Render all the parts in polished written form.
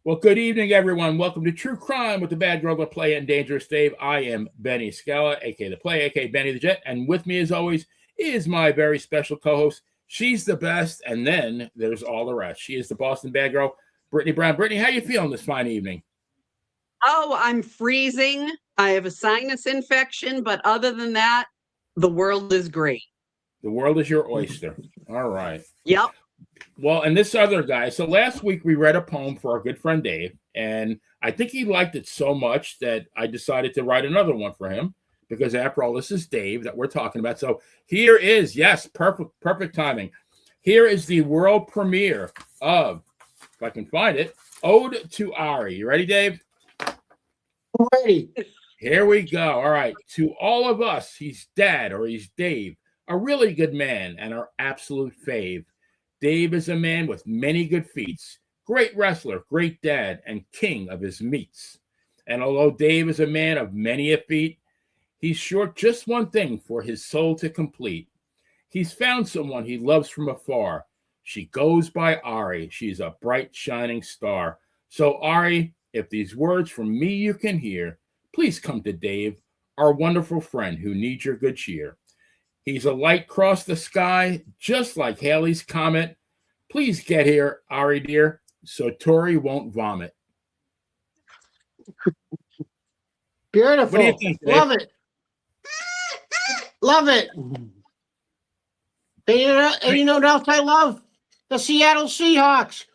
Well, good evening, everyone. Welcome to True Crime with the Bad Girl, the Playa, and Dangerous Dave. I am Benny Scala, a.k.a. the Playa, a.k.a. Benny the Jet. And with me, as always, is my very special co-host. She's the best, and then there's all the rest. She is the Boston Bad Girl, Brittany Brown. Brittany, how you feeling this fine evening? Oh, I'm freezing. I have a sinus infection, but other than that, the world is great. The world is your oyster. All right. Yep. Well, and this other guy. So last week we read a poem for our good friend Dave, and I think he liked it so much that I decided to write another one for him because, after all, this is Dave that we're talking about. So here is, yes, perfect timing. Here is the world premiere of, if I can find it, Ode to Ari. You ready, Dave? I'm ready. Here we go. All right. To all of us, he's Dad or he's Dave, a really good man and our absolute fave. Dave is a man with many good feats, great wrestler, great dad, and king of his meats. And although Dave is a man of many a feat, he's short just one thing for his soul to complete. He's found someone he loves from afar. She goes by Ari. She's a bright, shining star. So, Ari, if these words from me you can hear, please come to Dave, our wonderful friend who needs your good cheer. He's a light across the sky, just like Halley's Comet. Please get here, Ari dear, so Tori won't vomit. Beautiful. What do you think, Dave? Love it. Love it. And you know what else I love? The Seattle Seahawks.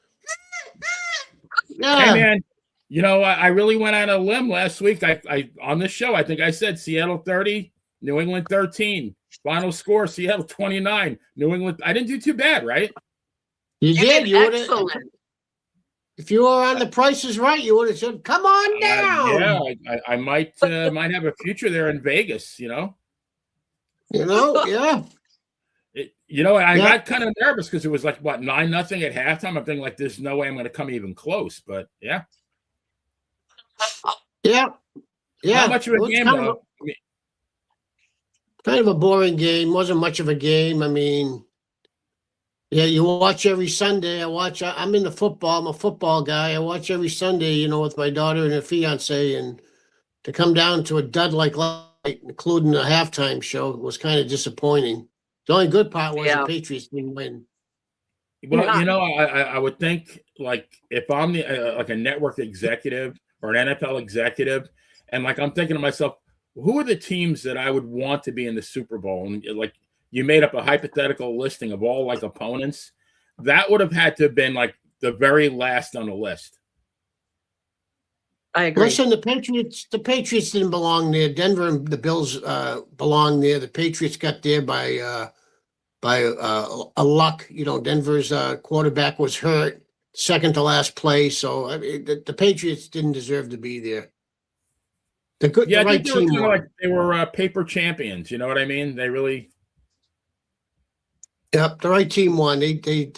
Yeah. Hey, man, you know, I really went on a limb last week. I on this show, I think I said Seattle 30, New England 13. Final score, Seattle 29, New England. I didn't do too bad, right? You did. You excellent. If you were on The Price is Right, you would have said, "Come on down." I might have a future there in Vegas. Yeah. I got kind of nervous because it was like what 9-0 at halftime. I'm thinking like, there's no way I'm going to come even close. But yeah. Not much of a game though. Kind of a boring game. Wasn't much of a game. I mean, yeah, you watch every Sunday. I'm into football. I'm a football guy. I watch every Sunday, with my daughter and her fiance, and to come down to a dud like last night, including the halftime show, was kind of disappointing. The only good part was the Patriots didn't win. Well, I would think, like, if I'm like a network executive or an NFL executive, and like I'm thinking to myself, who are the teams that I would want to be in the Super Bowl? And like you made up a hypothetical listing of all like opponents. That would have had to have been like the very last on the list. I agree. Listen, the Patriots didn't belong there. Denver and the Bills belong there. The Patriots got there by a luck. Denver's quarterback was hurt, second to last play. So the Patriots didn't deserve to be there. The right team. They were paper champions. You know what I mean? They really. Yep, the right team won. They didn't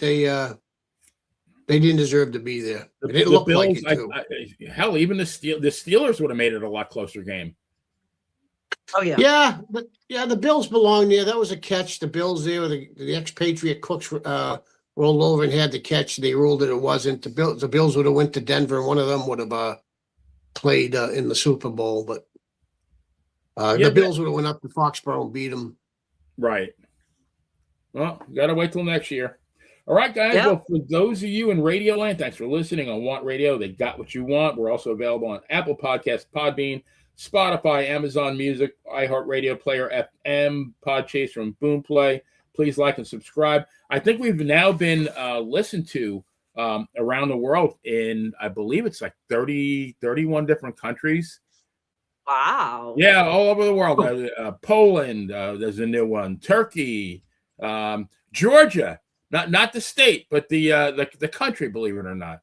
deserve to be there. It didn't look Bills, like it too. Hell, even the Steelers would have made it a lot closer game. Oh yeah. Yeah, but the Bills belong there. That was a catch. The Bills there, the ex-Patriot Cooks rolled over and had the catch. They ruled that it wasn't. The Bills would have went to Denver, and one of them would have played in the Super Bowl, but the Bills would have went up to Foxborough and beat them. Right. Well, got to wait till next year. All right, guys. Yep. Well, for those of you in Radio Land, thanks for listening on Want Radio. They got what you want. We're also available on Apple Podcasts, Podbean, Spotify, Amazon Music, iHeartRadio Player FM, Podchase from Boomplay. Please like and subscribe. I think we've now been listened to around the world in, I believe it's like 31 different countries. Wow. Yeah, all over the world. Poland, there's a new one. Turkey, Georgia, not the state, but the country, believe it or not.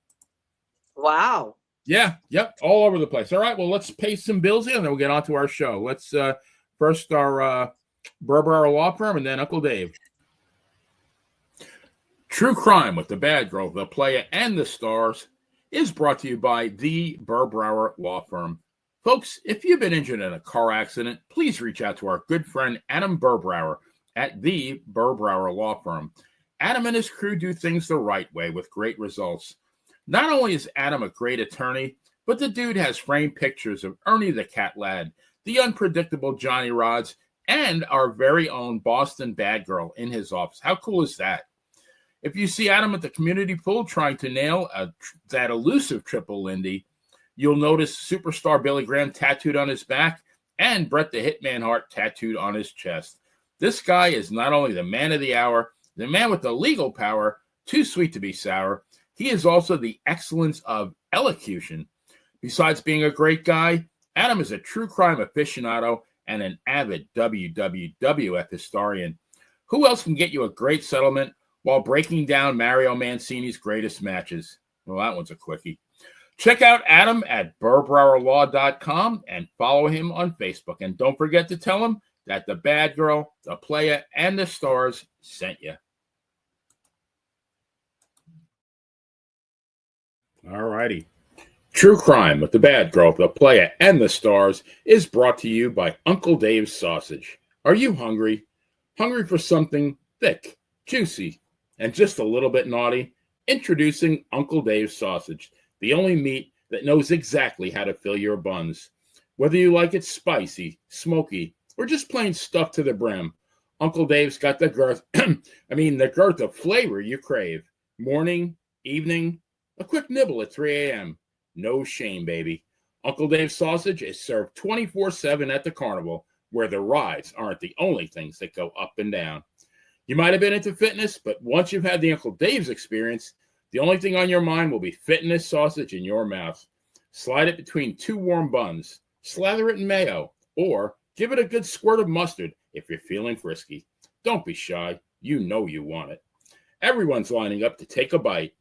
Wow. Yeah, yep, all over the place. All right, well, let's pay some bills here, and then we'll get on to our show. Let's first our Burbauer Law Firm, and then Uncle Dave. True Crime with the Bad Girl, the Playa, and the Stars is brought to you by the Burbauer Law Firm. Folks, if you've been injured in a car accident, please reach out to our good friend Adam Burbauer at the Burbauer Law Firm. Adam and his crew do things the right way with great results. Not only is Adam a great attorney, but the dude has framed pictures of Ernie the Cat Lad, the unpredictable Johnny Rods, and our very own Boston Bad Girl in his office. How cool is that? If you see Adam at the community pool trying to nail that elusive triple Lindy, you'll notice superstar Billy Graham tattooed on his back and Bret the Hitman Hart tattooed on his chest. This guy is not only the man of the hour, the man with the legal power, too sweet to be sour, he is also the excellence of elocution. Besides being a great guy, Adam is a true crime aficionado and an avid WWF historian. Who else can get you a great settlement while breaking down Mario Mancini's greatest matches? Well, that one's a quickie. Check out Adam at burbrowerlaw.com and follow him on Facebook. And don't forget to tell him that the Bad Girl, the Playa, and the Stars sent you. All righty. True Crime with the Bad Girl, the Playa, and the Stars is brought to you by Uncle Dave's Sausage. Are you hungry? Hungry for something thick, juicy, and just a little bit naughty? Introducing Uncle Dave's Sausage, the only meat that knows exactly how to fill your buns. Whether you like it spicy, smoky, or just plain stuffed to the brim, Uncle Dave's got the girth, the girth of flavor you crave. Morning, evening, a quick nibble at 3 a.m. No shame, baby. Uncle Dave's Sausage is served 24/7 at the carnival, where the rides aren't the only things that go up and down. You might have been into fitness, but once you've had the Uncle Dave's experience, the only thing on your mind will be fitting this sausage in your mouth. Slide it between two warm buns, slather it in mayo, or give it a good squirt of mustard if you're feeling frisky. Don't be shy. You know you want it. Everyone's lining up to take a bite.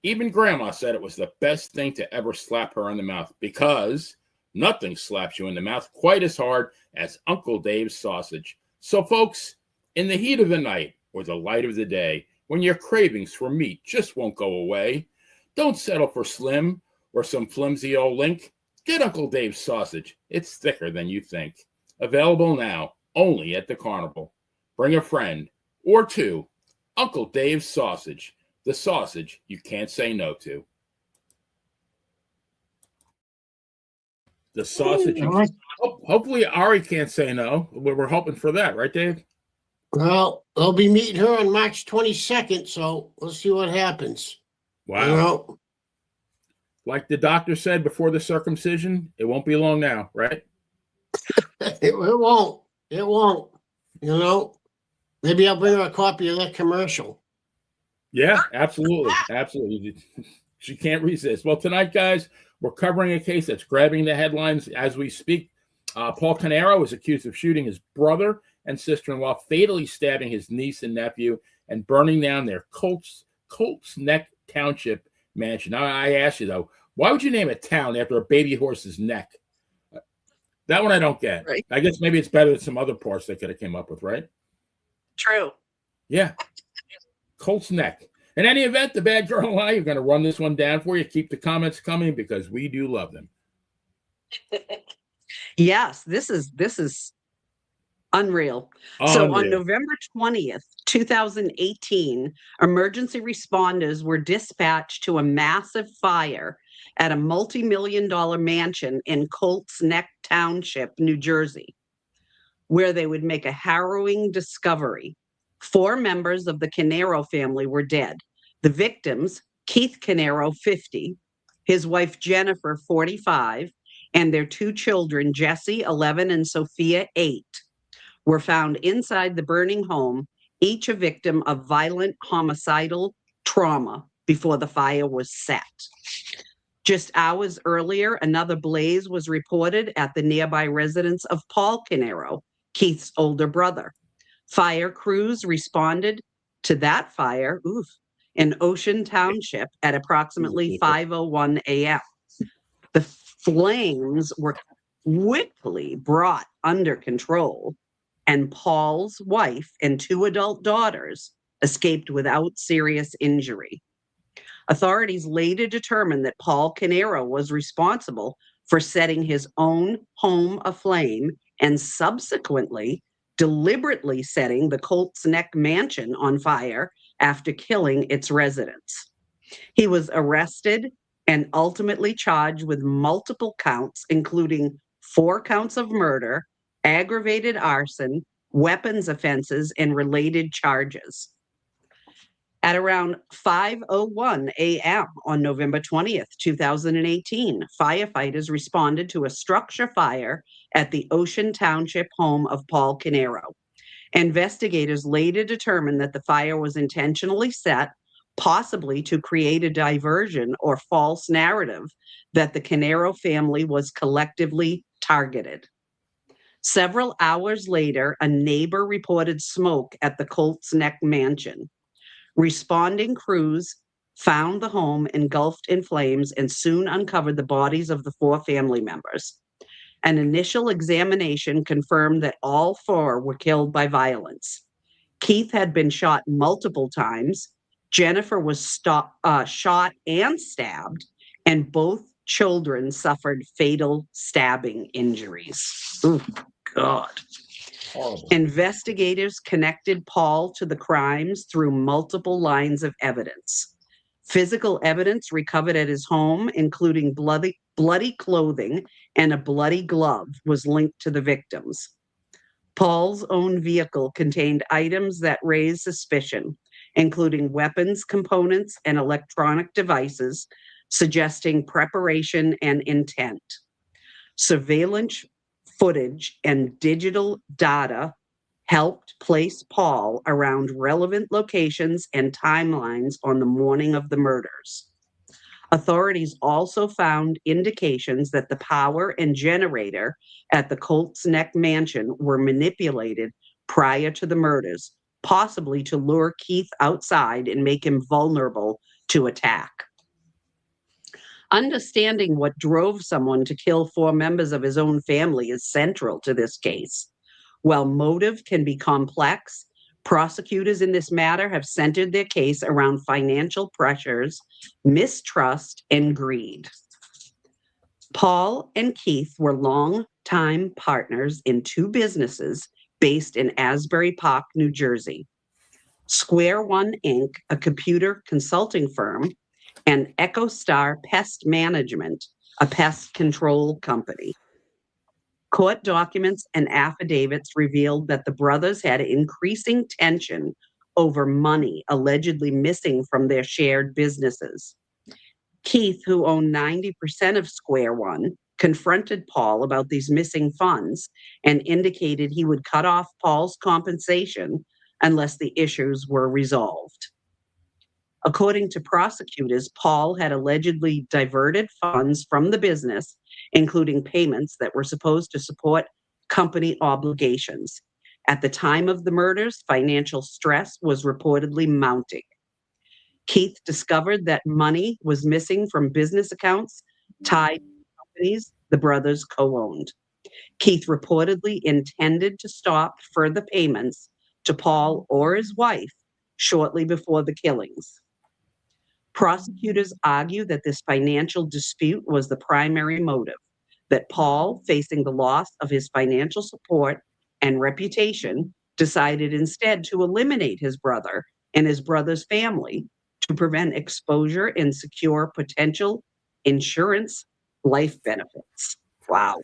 Even Grandma said it was the best thing to ever slap her in the mouth, because nothing slaps you in the mouth quite as hard as Uncle Dave's Sausage. So, folks, in the heat of the night or the light of the day, when your cravings for meat just won't go away, don't settle for Slim or some flimsy old link. Get Uncle Dave's Sausage. It's thicker than you think. Available now only at the carnival. Bring a friend or two. Uncle Dave's Sausage. The sausage you can't say no to. The sausage. Hopefully Ari can't say no. We're hoping for that, right, Dave? Well, they'll be meeting her on March 22nd, so we'll see what happens. Wow. You know? Like the doctor said before the circumcision, it won't be long now, right? It won't. It won't. You know? Maybe I'll bring her a copy of that commercial. Yeah, absolutely. Absolutely. She can't resist. Well, tonight, guys, we're covering a case that's grabbing the headlines as we speak. Paul Caneiro is accused of shooting his brother and sister-in-law, fatally stabbing his niece and nephew, and burning down their Colts Neck Township mansion. Now, I ask you, though, why would you name a town after a baby horse's neck? That one I don't get. Right. I guess maybe it's better than some other parts they could have came up with, right? True. Yeah. Colt's Neck. In any event, the Bad Girl and I are going to run this one down for you. Keep the comments coming because we do love them. Yes, this is unreal. So on November 20th, 2018, emergency responders were dispatched to a massive fire at a multi-million-dollar mansion in Colts Neck Township, New Jersey, where they would make a harrowing discovery. 4 members of the Caneiro family were dead. The victims, Keith Caneiro, 50, his wife Jennifer, 45, and their 2 children, Jesse, 11, and Sophia, 8, were found inside the burning home, each a victim of violent homicidal trauma before the fire was set. Just hours earlier, another blaze was reported at the nearby residence of Paul Caneiro, Keith's older brother. Fire crews responded to that fire in Ocean Township at approximately 5:01 a.m. The flames were quickly brought under control, and Paul's wife and 2 adult daughters escaped without serious injury. Authorities later determined that Paul Caneiro was responsible for setting his own home aflame and subsequently deliberately setting the Colts Neck mansion on fire after killing its residents. He was arrested and ultimately charged with multiple counts, including 4 counts of murder, aggravated arson, weapons offenses, and related charges. At around 5:01 a.m. on November 20th, 2018, firefighters responded to a structure fire at the Ocean Township home of Paul Caneiro. Investigators later determined that the fire was intentionally set, possibly to create a diversion or false narrative that the Caneiro family was collectively targeted. Several hours later, a neighbor reported smoke at the Colts Neck mansion. Responding crews found the home engulfed in flames and soon uncovered the bodies of the 4 family members. An initial examination confirmed that all 4 were killed by violence. Keith had been shot multiple times. Jennifer was shot and stabbed, and both children suffered fatal stabbing injuries. Oh, God. Horrible. Investigators connected Paul to the crimes through multiple lines of evidence. Physical evidence recovered at his home, including bloody clothing and a bloody glove, was linked to the victims. Paul's own vehicle contained items that raised suspicion, including weapons components and electronic devices, suggesting preparation and intent. Surveillance footage and digital data helped place Paul around relevant locations and timelines on the morning of the murders. Authorities also found indications that the power and generator at the Colts Neck mansion were manipulated prior to the murders, possibly to lure Keith outside and make him vulnerable to attack. Understanding what drove someone to kill 4 members of his own family is central to this case. While motive can be complex, prosecutors in this matter have centered their case around financial pressures, mistrust, and greed. Paul and Keith were long-time partners in 2 businesses based in Asbury Park, New Jersey. Square One Inc., a computer consulting firm, and EchoStar Pest Management, a pest control company. Court documents and affidavits revealed that the brothers had increasing tension over money allegedly missing from their shared businesses. Keith, who owned 90% of Square One, confronted Paul about these missing funds and indicated he would cut off Paul's compensation unless the issues were resolved. According to prosecutors, Paul had allegedly diverted funds from the business, including payments that were supposed to support company obligations. At the time of the murders, financial stress was reportedly mounting. Keith discovered that money was missing from business accounts tied to companies the brothers co-owned. Keith reportedly intended to stop further payments to Paul or his wife shortly before the killings. Prosecutors argue that this financial dispute was the primary motive, that Paul, facing the loss of his financial support and reputation, decided instead to eliminate his brother and his brother's family to prevent exposure and secure potential insurance life benefits. Wow.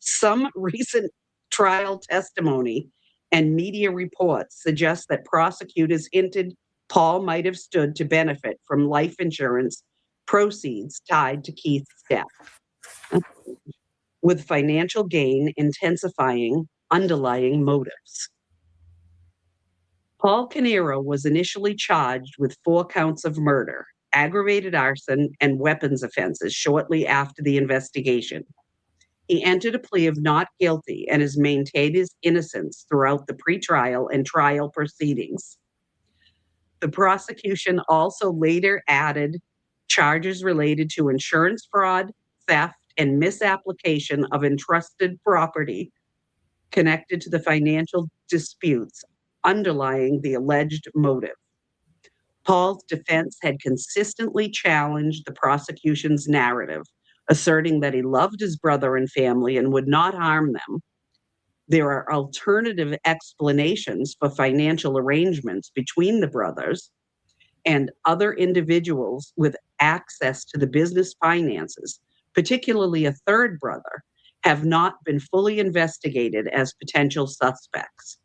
Some recent trial testimony and media reports suggest that prosecutors hinted Paul might have stood to benefit from life insurance proceeds tied to Keith's death, with financial gain intensifying underlying motives. Paul Caneiro was initially charged with 4 counts of murder, aggravated arson, and weapons offenses shortly after the investigation. He entered a plea of not guilty and has maintained his innocence throughout the pretrial and trial proceedings. The prosecution also later added charges related to insurance fraud, theft, and misapplication of entrusted property connected to the financial disputes underlying the alleged motive. Paul's defense had consistently challenged the prosecution's narrative, asserting that he loved his brother and family and would not harm them. There are alternative explanations for financial arrangements between the brothers. and other individuals with access to the business finances, particularly a third brother, have not been fully investigated as potential suspects.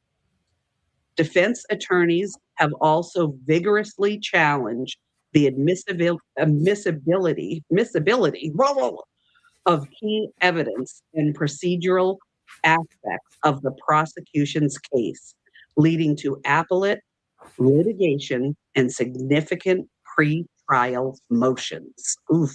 Defense attorneys have also vigorously challenged the admissibility of key evidence and procedural aspects of the prosecution's case, leading to appellate litigation and significant pre-trial motions. Oof.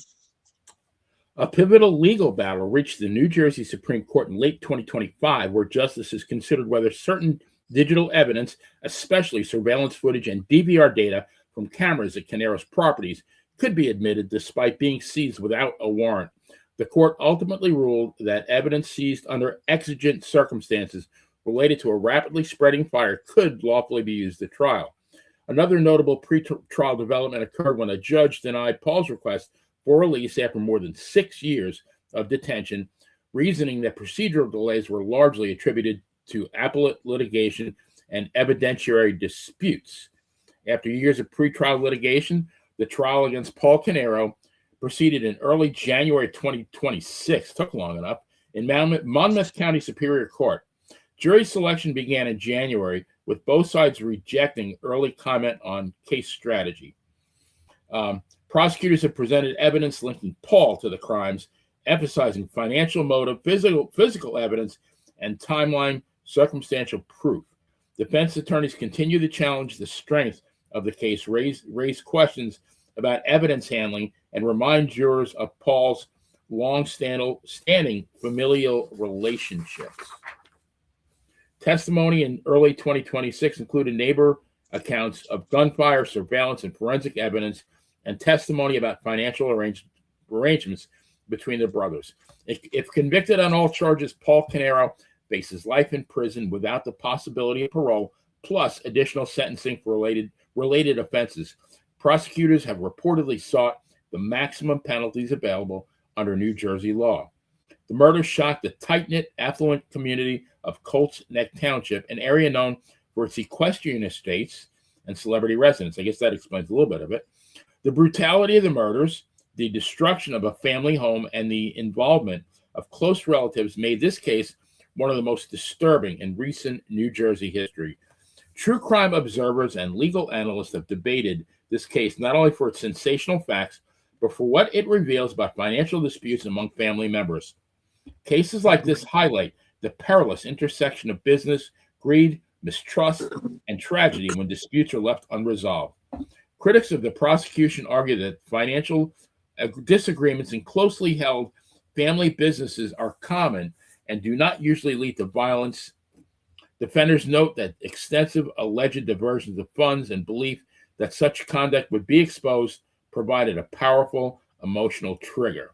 A pivotal legal battle reached the New Jersey Supreme Court in late 2025, where justices considered whether certain digital evidence, especially surveillance footage and DVR data from cameras at Caneiro's properties, could be admitted despite being seized without a warrant. The court ultimately ruled that evidence seized under exigent circumstances related to a rapidly spreading fire could lawfully be used at trial. Another notable pre-trial development occurred when a judge denied Paul's request for release after more than 6 years of detention, reasoning that procedural delays were largely attributed to appellate litigation and evidentiary disputes. After years of pre-trial litigation, the trial against Paul Caneiro proceeded in early January 2026, took long enough, in Monmouth County Superior Court. Jury selection began in January, with both sides rejecting early comment on case strategy. Prosecutors have presented evidence linking Paul to the crimes, emphasizing financial motive, physical evidence, and timeline circumstantial proof. Defense attorneys continue to challenge the strength of the case, raise questions about evidence handling, and remind jurors of Paul's long-standing familial relationships. Testimony in early 2026 included neighbor accounts of gunfire, surveillance, and forensic evidence, and testimony about financial arrangements between the brothers. If convicted on all charges, Paul Caneiro faces life in prison without the possibility of parole, plus additional sentencing for related offenses. Prosecutors have reportedly sought the maximum penalties available under New Jersey law. The murder shocked the tight-knit, affluent community of Colts Neck Township, an area known for its equestrian estates and celebrity residents. I guess that explains a little bit of it. The brutality of the murders, the destruction of a family home, and the involvement of close relatives made this case one of the most disturbing in recent New Jersey history. True crime observers and legal analysts have debated this case not only for its sensational facts, but for what it reveals about financial disputes among family members. Cases like this highlight the perilous intersection of business, greed, mistrust, and tragedy when disputes are left unresolved. Critics of the prosecution argue that financial disagreements in closely held family businesses are common and do not usually lead to violence. Defenders note that extensive alleged diversions of funds and belief that such conduct would be exposed provided a powerful emotional trigger.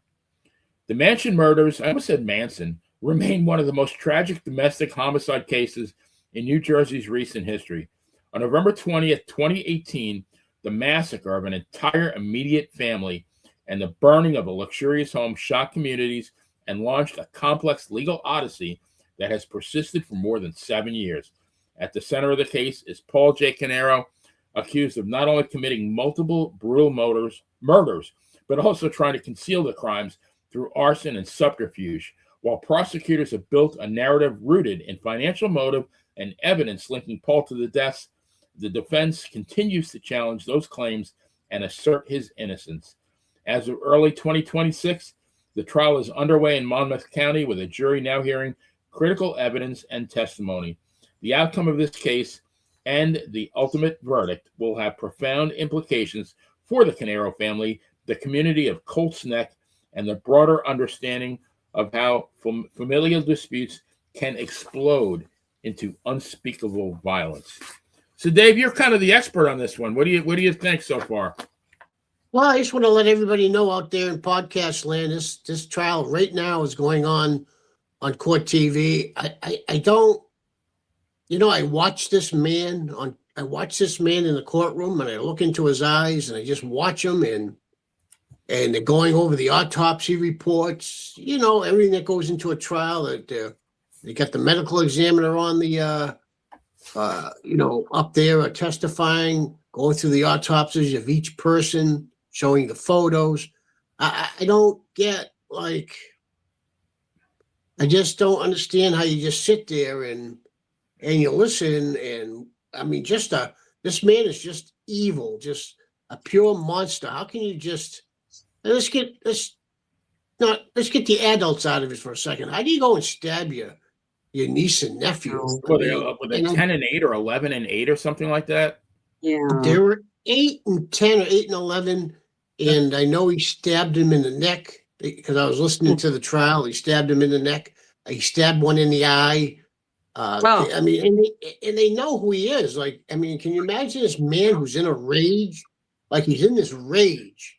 The Manson murders, I almost said Manson, remain one of the most tragic domestic homicide cases in New Jersey's recent history. On November 20th, 2018, the massacre of an entire immediate family and the burning of a luxurious home shocked communities and launched a complex legal odyssey that has persisted for more than 7 years. At the center of the case is Paul J. Caneiro, accused of not only committing multiple brutal murders, but also trying to conceal the crimes through arson and subterfuge. While prosecutors have built a narrative rooted in financial motive and evidence linking Paul to the deaths, the defense continues to challenge those claims and assert his innocence. As of early 2026, the trial is underway in Monmouth County, with a jury now hearing critical evidence and testimony. The outcome of this case and the ultimate verdict will have profound implications for the Caneiro family, the community of Colts Neck, and the broader understanding of how familial disputes can explode into unspeakable violence. So, Dave, you're kind of the expert on this one. What do you think so far? Well, I just want to let everybody know out there in podcast land, this trial right now is going on Court TV. I don't, I watch this man in the courtroom, and I look into his eyes, and I just watch him, and they're going over the autopsy reports, everything that goes into a trial. That they got the medical examiner on the up there testifying. going through the autopsies of each person, showing the photos. I don't get, like, I just don't understand how you just sit there and you listen. And I mean, this man is just evil, just a pure monster. How can you just, let's get the adults out of it for a second. How do you go and stab your niece and nephew? Were they up with a 10 and 8 or 11 and 8 or something like that? Yeah. They were 8 and 10 or 8 and 11. And I know he stabbed him in the neck because I was listening to the trial. He stabbed him in the neck. He stabbed one in the eye. I mean, and they know who he is. Like, I mean, can you imagine this man who's in a rage? Like, he's in this rage.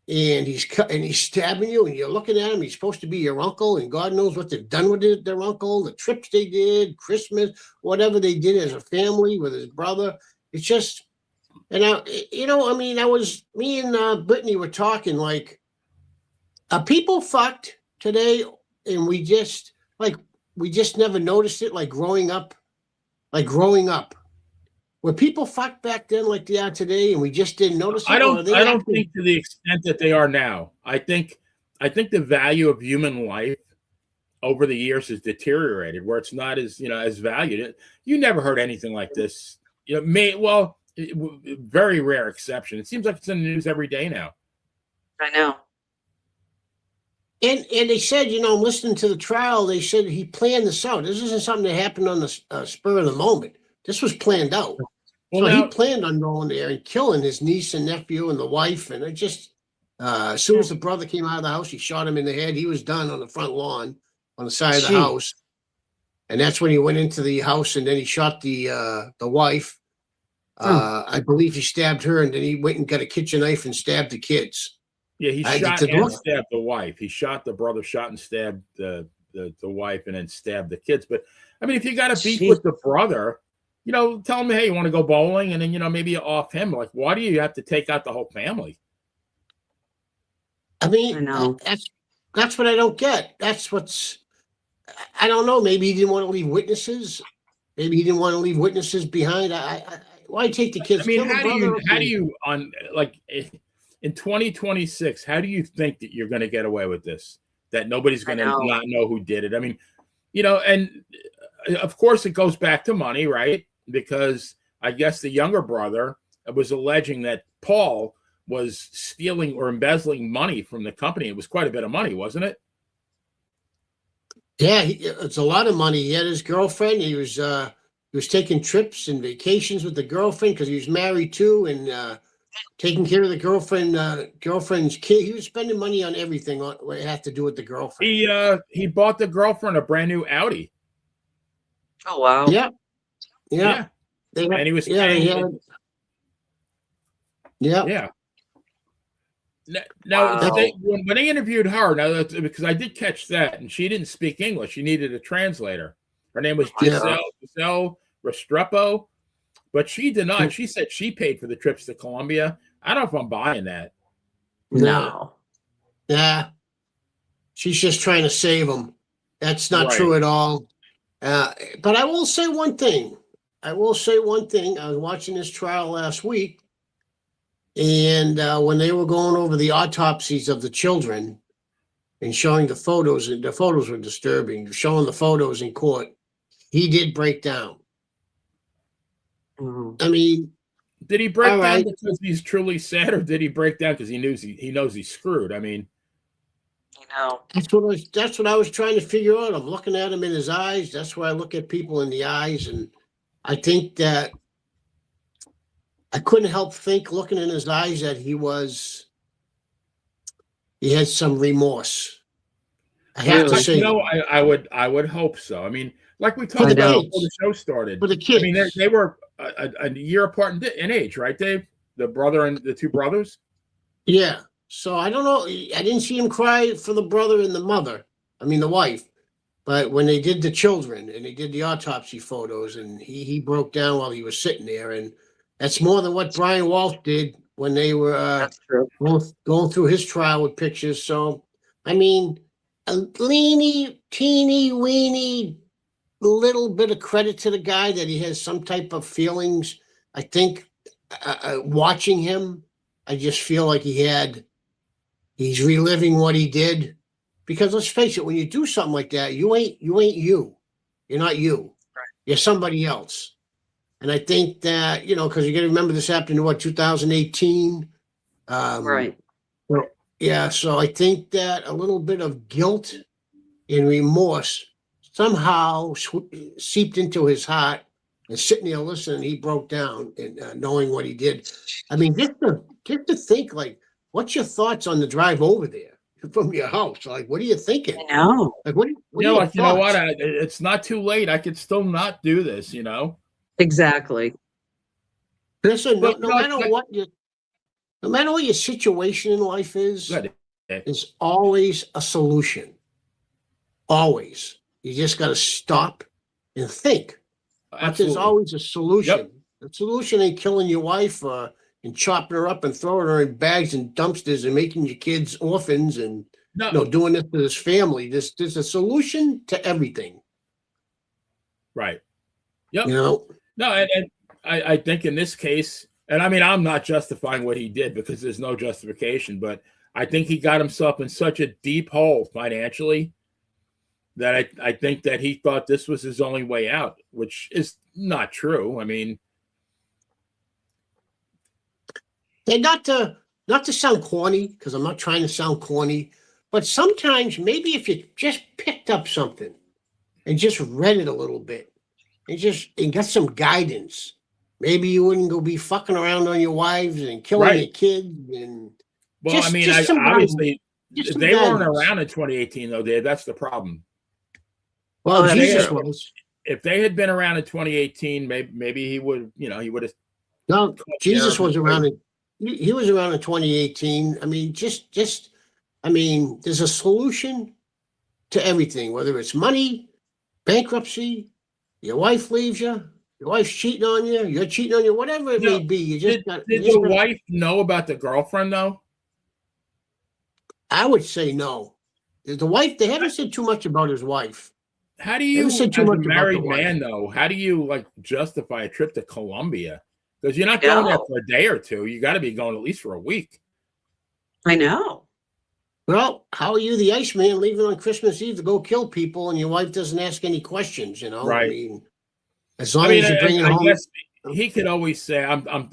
And he's stabbing you, and you're looking at him. He's supposed to be your uncle, and God knows what they've done with their uncle, the trips they did, Christmas, whatever they did as a family with his brother. It's just, and me and Brittany were talking, like, are people fucked today? And we just never noticed it, like growing up. Were people fucked back then like they are today, and we just didn't notice it? I don't think to the extent that they are now. I think the value of human life over the years has deteriorated, where it's not as as valued. You never heard anything like this. Very rare exception. It seems like it's in the news every day now. I know. And they said, I'm listening to the trial. They said he planned this out. This isn't something that happened on the spur of the moment. This was planned out. Well, so he planned on going there and killing his niece and nephew and the wife. And it just, as soon as the brother came out of the house, he shot him in the head. He was done on the front lawn on the side of the house. And that's when he went into the house, and then he shot the wife. I believe he stabbed her, and then he went and got a kitchen knife and stabbed the kids. Yeah, he shot and stabbed the wife. He shot the brother, shot and stabbed the wife, and then stabbed the kids. But, I mean, if you got a beef with the brother, tell him, hey, you want to go bowling? And then, maybe you off him. Like, why do you have to take out the whole family? I mean, that's what I don't get. I don't know. Maybe he didn't want to leave witnesses. Maybe he didn't want to leave witnesses behind. Why take the kids? I mean, how do you in 2026, how do you think that you're going to get away with this? That nobody's going to not know who did it? I mean, and of course it goes back to money, right? Because I guess the younger brother was alleging that Paul was stealing or embezzling money from the company. It was quite a bit of money, wasn't it? Yeah, it's a lot of money. He had his girlfriend. He was taking trips and vacations with the girlfriend because he was married too, and taking care of the girlfriend's kid. He was spending money on everything what it had to do with the girlfriend. He bought the girlfriend a brand new Audi. Oh wow! Yeah. And he was paying. Yeah. Now, when they interviewed her, because I did catch that, and she didn't speak English. She needed a translator. Her name was Giselle Restrepo, but she denied. She said she paid for the trips to Colombia. I don't know if I'm buying that. No. Yeah. She's just trying to save him. That's not true at all. But I will say one thing. I was watching this trial last week, and when they were going over the autopsies of the children and showing the photos, and the photos were disturbing, showing the photos in court, he did break down. I mean, did he break down because he's truly sad, or did he break down because he knows he's screwed? I mean, that's what I was trying to figure out. I'm looking at him in his eyes. That's why I look at people in the eyes, and I think that I couldn't help think, looking in his eyes, that he had some remorse. I have to say, I would hope so. I mean, like we talked about before the show started. For the kids, I mean, they were a year apart in age, right, Dave? The brother and the two brothers. Yeah. So I don't know. I didn't see him cry for the brother and the mother. I mean, the wife. But when they did the children and they did the autopsy photos, and he broke down while he was sitting there, and that's more than what Brian Walsh did when they were going through his trial with pictures. So, I mean, a teeny weeny little bit of credit to the guy that he has some type of feelings. I think watching him, I just feel like he's reliving what he did. Because let's face it, when you do something like that, you ain't you. You're not you. Right. You're somebody else. And I think that, because you got to remember this happened in 2018. Right. Well, yeah, so I think that a little bit of guilt and remorse somehow seeped into his heart, and sitting there listening, he broke down and knowing what he did. I mean, just to think, like, what's your thoughts on the drive over there from your house? Like, what are you thinking? I know. Like, what are You your know what? thoughts? It's not too late. I could still not do this, Exactly. Listen, But no matter what your situation in life is, Good. there's always a solution. Always. You just got to stop and think. But there's Absolutely. always a solution. Yep. The solution ain't killing your wife and chopping her up and throwing her in bags and dumpsters and making your kids orphans and No. doing this to this family. There's a solution to everything. Right. Yep. No, and I think in this case, and I mean, I'm not justifying what he did because there's no justification, but I think he got himself in such a deep hole financially that I think that he thought this was his only way out, which is not true. I mean, and not to sound corny, because I'm not trying to sound corny, but sometimes maybe if you just picked up something and just read it a little bit and got some guidance, maybe you wouldn't go be fucking around on your wives and killing your kids. And well, I mean, obviously they weren't around in 2018 though, Dave. That's the problem. Well, Jesus was. If they had been around in 2018, maybe he would, he would have. No, Jesus was around. He was around in 2018. I mean, there's a solution to everything, whether it's money, bankruptcy, your wife leaves you, your wife's cheating on you, you're cheating on you, whatever it may be. You just did the wife know about the girlfriend though? I would say no. The wife, they haven't said too much about his wife. How do you, as a married man, though, how do you justify a trip to Colombia? Because you're not going there for a day or two. You got to be going at least for a week. I know. Well, how are you, the Iceman, leaving on Christmas Eve to go kill people, and your wife doesn't ask any questions? Right. I mean, as long as you bring it home. I guess he could always say, I'm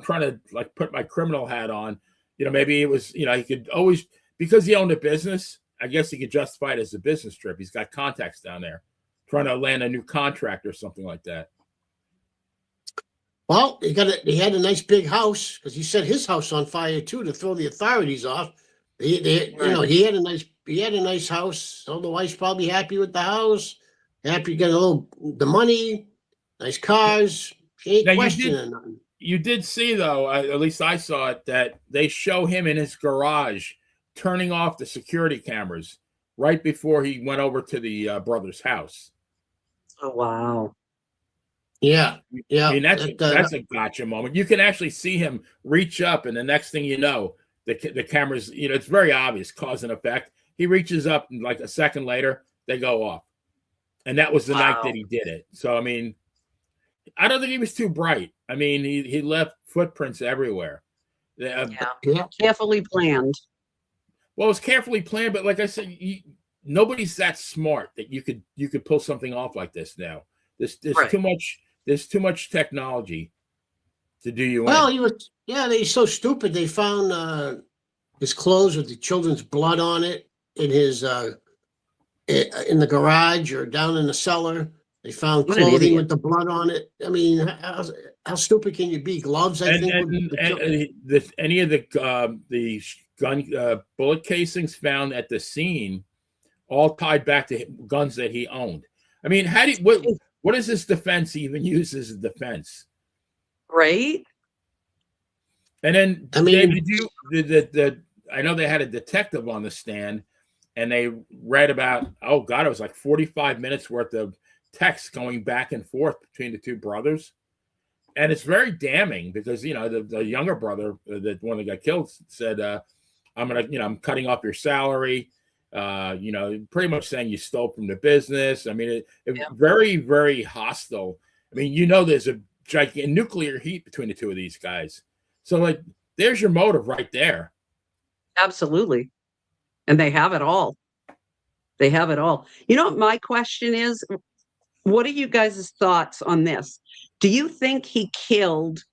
trying to put my criminal hat on. Maybe it was, he could always, because he owned a business. I guess he could justify it as a business trip. He's got contacts down there, trying to land a new contract or something like that. Well, he had a nice big house because he set his house on fire too to throw the authorities off. He had a nice house. So the wife's probably happy with the house. Happy to get the money, nice cars. She ain't questioning nothing. You did see though, at least I saw it, that they show him in his garage turning off the security cameras right before he went over to the brother's house. Oh, wow. Yeah. I mean, that's a gotcha moment. You can actually see him reach up, and the next thing you know, the cameras, it's very obvious, cause and effect. He reaches up, and a second later, they go off. And that was the night that he did it. So, I mean, I don't think he was too bright. I mean, he left footprints everywhere. Carefully planned. Well, it was carefully planned, but like I said, nobody's that smart that you could pull something off like this now. There's too much. There's too much technology to do you. Well, they're so stupid. They found his clothes with the children's blood on it in his in the garage or down in the cellar. They found clothing with the blood on it. I mean, how stupid can you be? Gloves, I think. Any of the gun bullet casings found at the scene all tied back to guns that he owned. I mean, what does this defense even use as a defense? Right. And then, I mean, I know they had a detective on the stand, and they read about, it was 45 minutes worth of text going back and forth between the two brothers. And it's very damning because, the younger brother, the one that got killed, said, I'm cutting off your salary. Pretty much saying you stole from the business. I mean, it very, very hostile. I mean, there's a gigantic nuclear heat between the two of these guys. So like, there's your motive right there. Absolutely. And they have it all. They have it all. You know what my question is? What are you guys' thoughts on this? Do you think he killed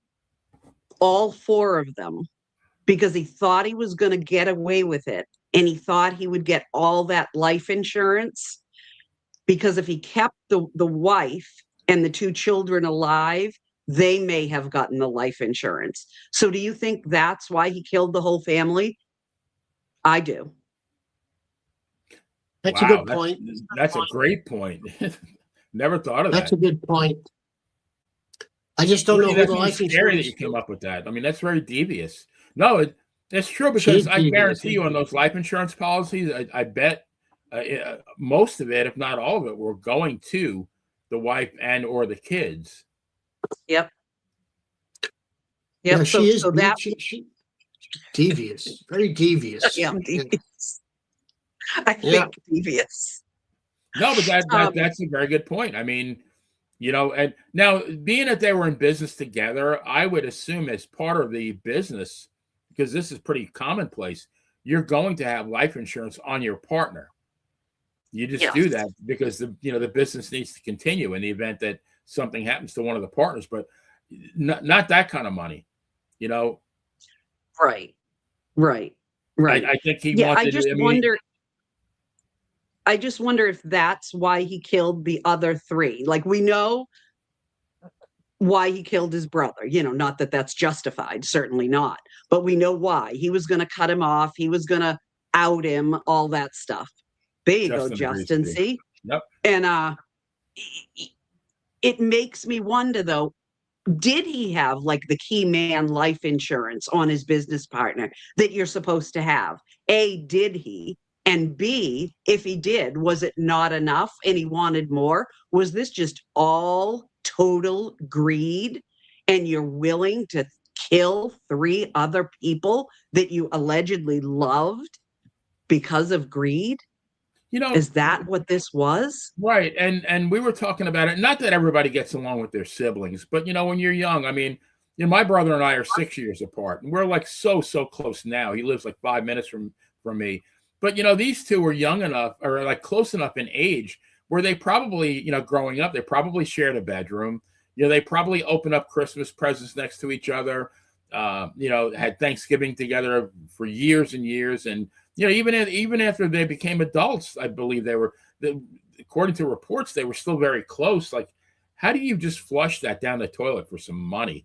all four of them because he thought he was going to get away with it and he thought he would get all that life insurance? Because if he kept the wife and the two children alive, they may have gotten the life insurance. So do you think that's why he killed the whole family? I do. That's a good point. That's a great point. Never thought of that. That's a good point. I just don't know who the life insurance. That you came up with that. I mean, that's very devious. No, it's true, because I guarantee you on those life insurance policies, I bet most of it, if not all of it, were going to the wife and or the kids. Yep. Yeah, she devious, very devious. Yeah, devious. I think devious. No, but that's a very good point. I mean, you know, and now being that they were in business together, I would assume as part of the business, because this is pretty commonplace, you're going to have life insurance on your partner. You just do that because the business needs to continue in the event that something happens to one of the partners, but not that kind of money, you know. Right. I think he wanted. I just wonder if that's why he killed the other three. Like, we know why he killed his brother, not that that's justified, certainly not, but we know why. He was going to cut him off. He was going to out him, all that stuff. There you go, Justin. See? Yep. And it makes me wonder, though, did he have like the key man life insurance on his business partner that you're supposed to have? A, did he? And B, if he did, was it not enough and he wanted more? Was this just all total greed and you're willing to kill three other people that you allegedly loved because of greed? Is that what this was? Right. And we were talking about it. Not that everybody gets along with their siblings, but when you're young, I mean, my brother and I are 6 years apart, and we're like so close now. He lives like 5 minutes from me. But these two were young enough, or like close enough in age, where they probably, growing up, they probably shared a bedroom. They probably opened up Christmas presents next to each other. Had Thanksgiving together for years and years, and even after they became adults, I believe according to reports, they were still very close. Like, how do you just flush that down the toilet for some money?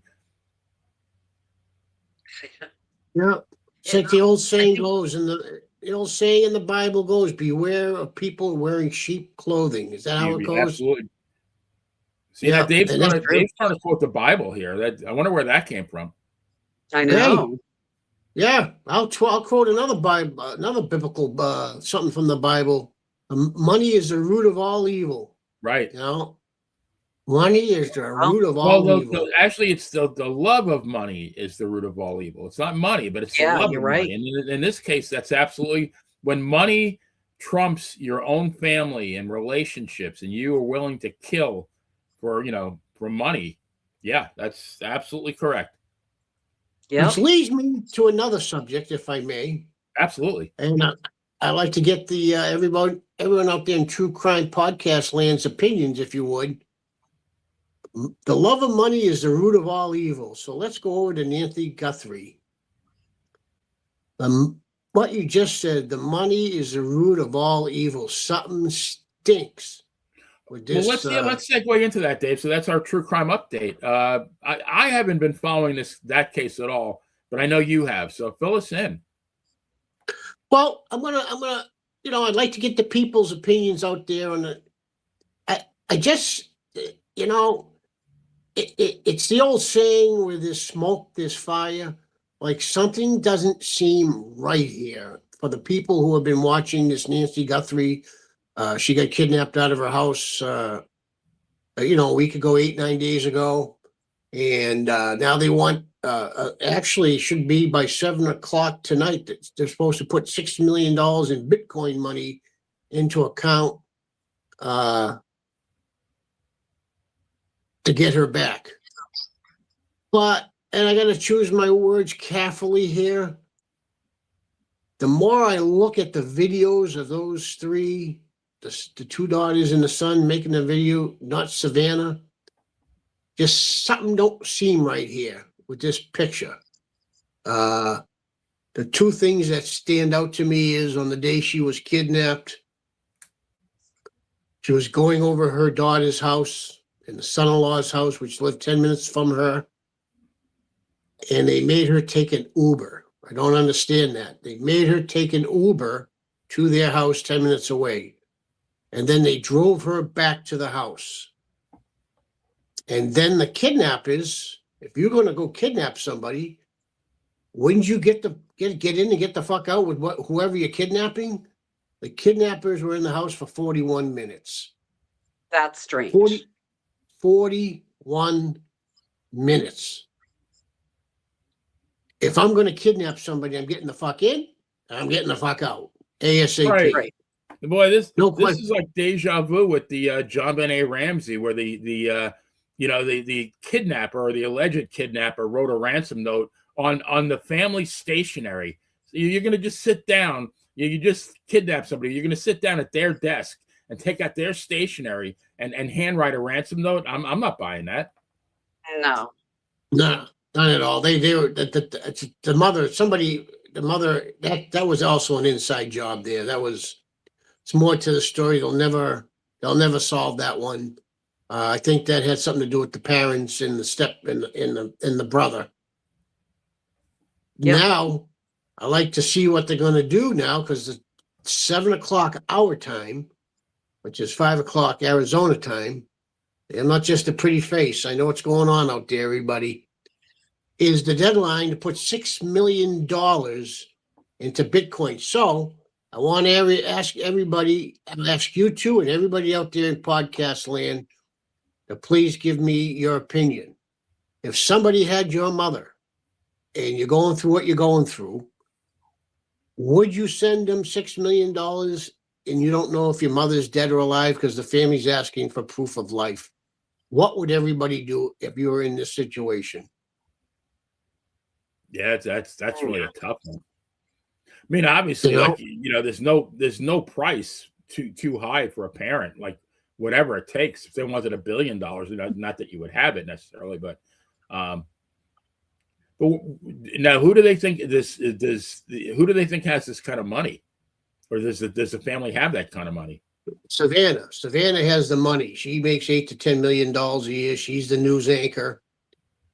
Yeah, it's like the old saying goes, the old saying in the Bible goes, "Beware of people wearing sheep clothing." Is that how it goes? Absolutely. See, now Dave's trying to quote the Bible here. I wonder where that came from. I know. Yeah, I'll quote another biblical something from the Bible. Money is the root of all evil. Right. Money is the root of all evil. Actually, it's the love of money is the root of all evil. It's not money, but it's the love of money. And in this case, that's absolutely when money trumps your own family and relationships, and you are willing to kill for money. Yeah, that's absolutely correct. Yep. Which leads me to another subject, if I may. Absolutely. And I'd like to get the everyone out there in True Crime Podcast land's opinions, if you would. The love of money is the root of all evil. So let's go over to Nancy Guthrie. What you just said, the money is the root of all evil. Something stinks. With this, let's segue into that, Dave. So that's our true crime update. I haven't been following that case at all, but I know you have. So fill us in. Well, I'm gonna, I'd like to get the people's opinions out there on it. I just, it's the old saying, where there's smoke, there's fire. Like, something doesn't seem right here for the people who have been watching this Nancy Guthrie. She got kidnapped out of her house, a week ago, 8-9 days ago. And now they want, actually should be by 7:00 tonight, that they're supposed to put $6 million in Bitcoin money into account to get her back. But, and I got to choose my words carefully here. The more I look at the videos of those three, the two daughters and the son making the video, not Savannah, just something don't seem right here with this picture. The two things that stand out to me is on the day she was kidnapped, she was going over her daughter's house and the son-in-law's house, which lived 10 minutes from her, and they made her take an Uber. I don't understand that. They made her take an Uber to their house 10 minutes away. And then they drove her back to the house. And then the kidnappers, if you're going to go kidnap somebody, wouldn't you get in and get the fuck out with whoever you're kidnapping? The kidnappers were in the house for 41 minutes. That's strange. 41 minutes. If I'm going to kidnap somebody, I'm getting the fuck in, and I'm getting the fuck out. ASAP. Right. Boy, this is like deja vu with the John Benet Ramsey, where the kidnapper or the alleged kidnapper wrote a ransom note on the family stationery. So you're going to just sit down. You just kidnap somebody. You're going to sit down at their desk and take out their stationery and handwrite a ransom note. I'm not buying that. No. No. Not at all. They were the mother. That was also an inside job there. It's more to the story. They'll never solve that one. I think that had something to do with the parents and the step and the brother. Yep. Now, I like to see what they're going to do now, because the 7 o'clock our time, which is 5 o'clock Arizona time. I'm not just a pretty face. I know what's going on out there, everybody. Is the deadline to put $6 million into Bitcoin. So I want to ask everybody, and ask you too, and everybody out there in podcast land, to please give me your opinion. If somebody had your mother and you're going through what you're going through, would you send them $6 million and you don't know if your mother's dead or alive because the family's asking for proof of life? What would everybody do if you were in this situation? Yeah, that's really a tough one. I mean, obviously, there's no price too high for a parent. Like whatever it takes. If they wanted $1 billion, not that you would have it necessarily, but now who do they think who do they think has this kind of money, or does the family have that kind of money? Savannah has the money. She makes $8 to $10 million a year. She's the news anchor.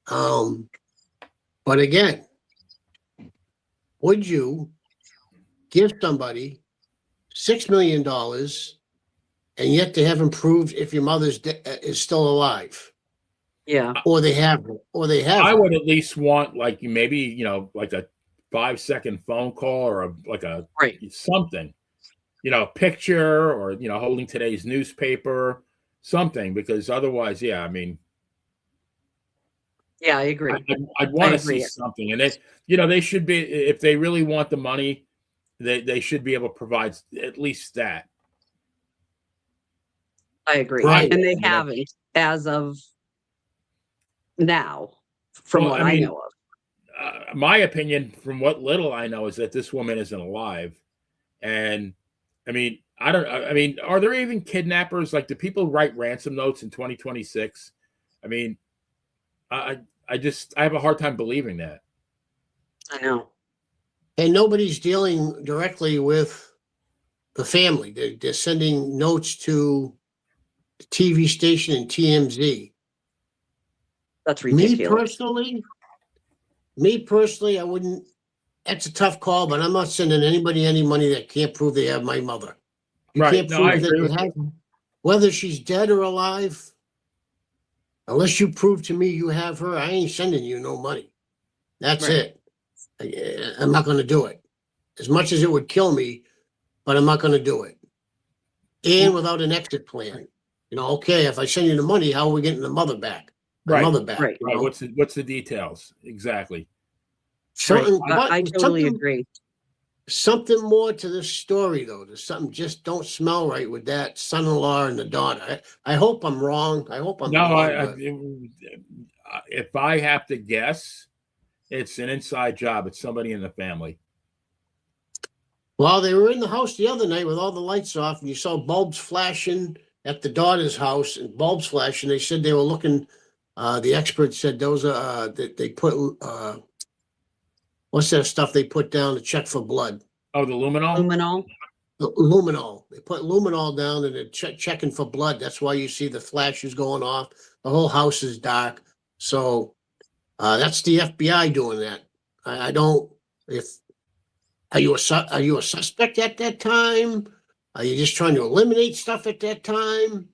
But again, would you give somebody $6 million and yet they haven't proved if your mother's is still alive? Yeah. Or they have. I would at least want like maybe like a 5-second phone call or something, picture or holding today's newspaper, something, because otherwise, yeah, I mean. Yeah, I agree. I'd want to see something, and they should be, if they really want the money, they should be able to provide at least that. I agree, right. And they haven't as of now, from what I know of. My opinion, from what little I know, is that this woman isn't alive, and I mean, are there even kidnappers? Like, do people write ransom notes in 2026? I mean. I have a hard time believing that. I know. And nobody's dealing directly with the family. They're sending notes to the TV station and TMZ. That's ridiculous. Me personally, I wouldn't. That's a tough call, but I'm not sending anybody any money that can't prove they have my mother. You can't prove that you have, whether she's dead or alive. Unless you prove to me you have her, I ain't sending you no money. That's it. I'm not going to do it. As much as it would kill me, but I'm not going to do it. And without an exit plan. Okay, if I send you the money, how are we getting the mother back? Mother back. Right. What's the details? Exactly. I totally agree. Something more to this story, though. There's something just don't smell right with that son-in-law and the daughter. I hope I'm wrong. I hope I'm wrong. if I have to guess, it's an inside job. It's somebody in the family. Well, they were in the house the other night with all the lights off, and you saw bulbs flashing at the daughter's house, and bulbs flashing. They said they were looking. The experts said those are that they put. What's that stuff they put down to check for blood? Oh, the luminol. Luminol. Luminol. They put luminol down and they're checking for blood. That's why you see the flashes going off. The whole house is dark. So that's the FBI doing that. I don't. If are you a suspect at that time? Are you just trying to eliminate stuff at that time?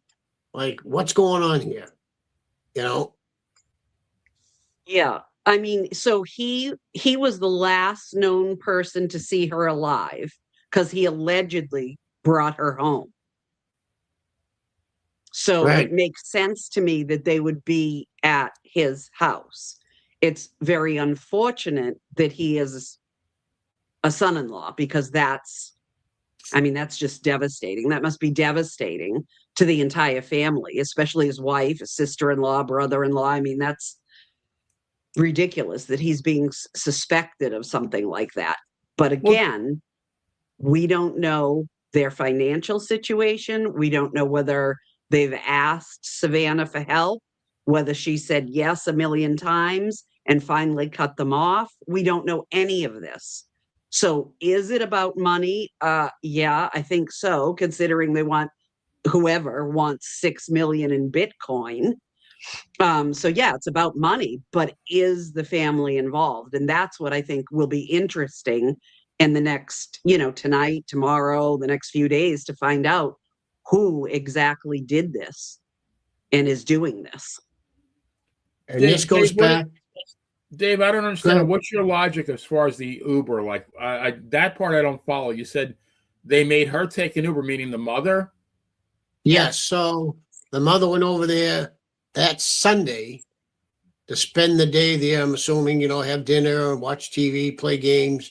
Like, what's going on here? You know? Yeah. I mean, so he was the last known person to see her alive because he allegedly brought her home. So Right. It makes sense to me that they would be at his house. It's very unfortunate that he is a son-in-law, because that's just devastating. That must be devastating to the entire family, especially his wife, his sister-in-law, brother-in-law. I mean, that's ridiculous that he's being suspected of something like that. But again, we don't know their financial situation. We don't know whether they've asked Savannah for help, whether she said yes a million times and finally cut them off. We don't know any of this. So is it about money? Yeah, I think so, considering whoever wants 6 million in Bitcoin. So yeah, it's about money, but is the family involved? And that's what I think will be interesting in the next, tonight, tomorrow, the next few days, to find out who exactly did this and is doing this. And this goes back. Dave, I don't understand. What's your logic as far as the Uber? Like, that part I don't follow. You said they made her take an Uber, meaning the mother? Yes. So the mother went over there that Sunday to spend the day there. I'm assuming, have dinner, watch TV, play games.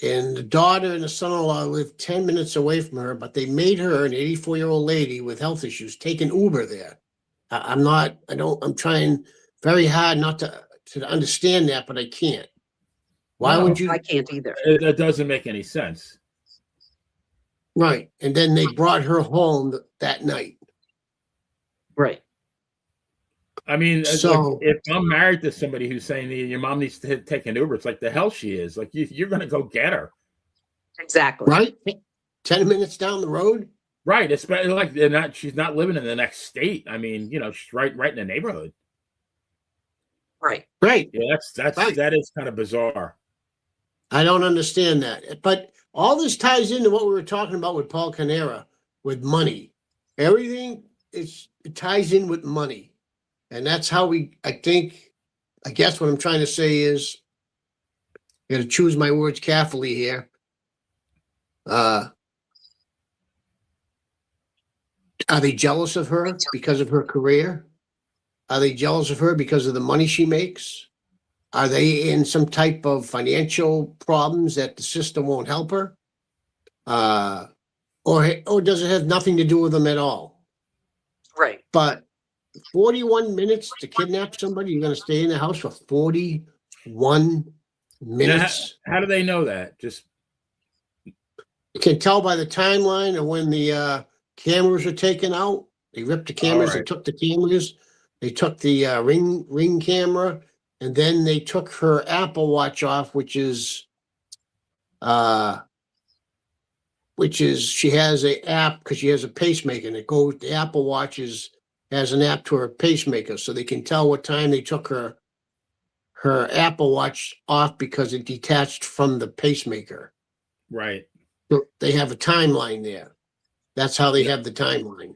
And the daughter and the son-in-law lived 10 minutes away from her, but they made her, an 84-year-old lady with health issues, take an Uber there. I'm trying very hard not to understand that, but I can't. Why would you? I can't either. It doesn't make any sense. Right. And then they brought her home that night. Right. I mean, so if I'm married to somebody who's saying your mom needs to take an Uber, it's like the hell she is. Like, you're going to go get her. Exactly. Right. 10 minutes down the road. Right. It's like she's not living in the next state. I mean, she's right in the neighborhood. Right. Right. Yeah, that is kind of bizarre. I don't understand that. But all this ties into what we were talking about with Paul Caneiro, with money. Everything it ties in with money. And that's how I guess what I'm trying to say is, I got to choose my words carefully here. Are they jealous of her because of her career? Are they jealous of her because of the money she makes? Are they in some type of financial problems that the system won't help her? Or does it have nothing to do with them at all? Right. But 41 minutes to kidnap somebody, you're going to stay in the house for 41 minutes? How do they know that? Just You can tell by the timeline of when the cameras were taken out. They ripped the cameras, They took the cameras, they took the ring camera, and then they took her Apple Watch off, which is she has a app because she has a pacemaker, and the Apple Watch has an app to her pacemaker, so they can tell what time they took her Apple Watch off because it detached from the pacemaker. Right. So they have a timeline there. That's how they have the timeline.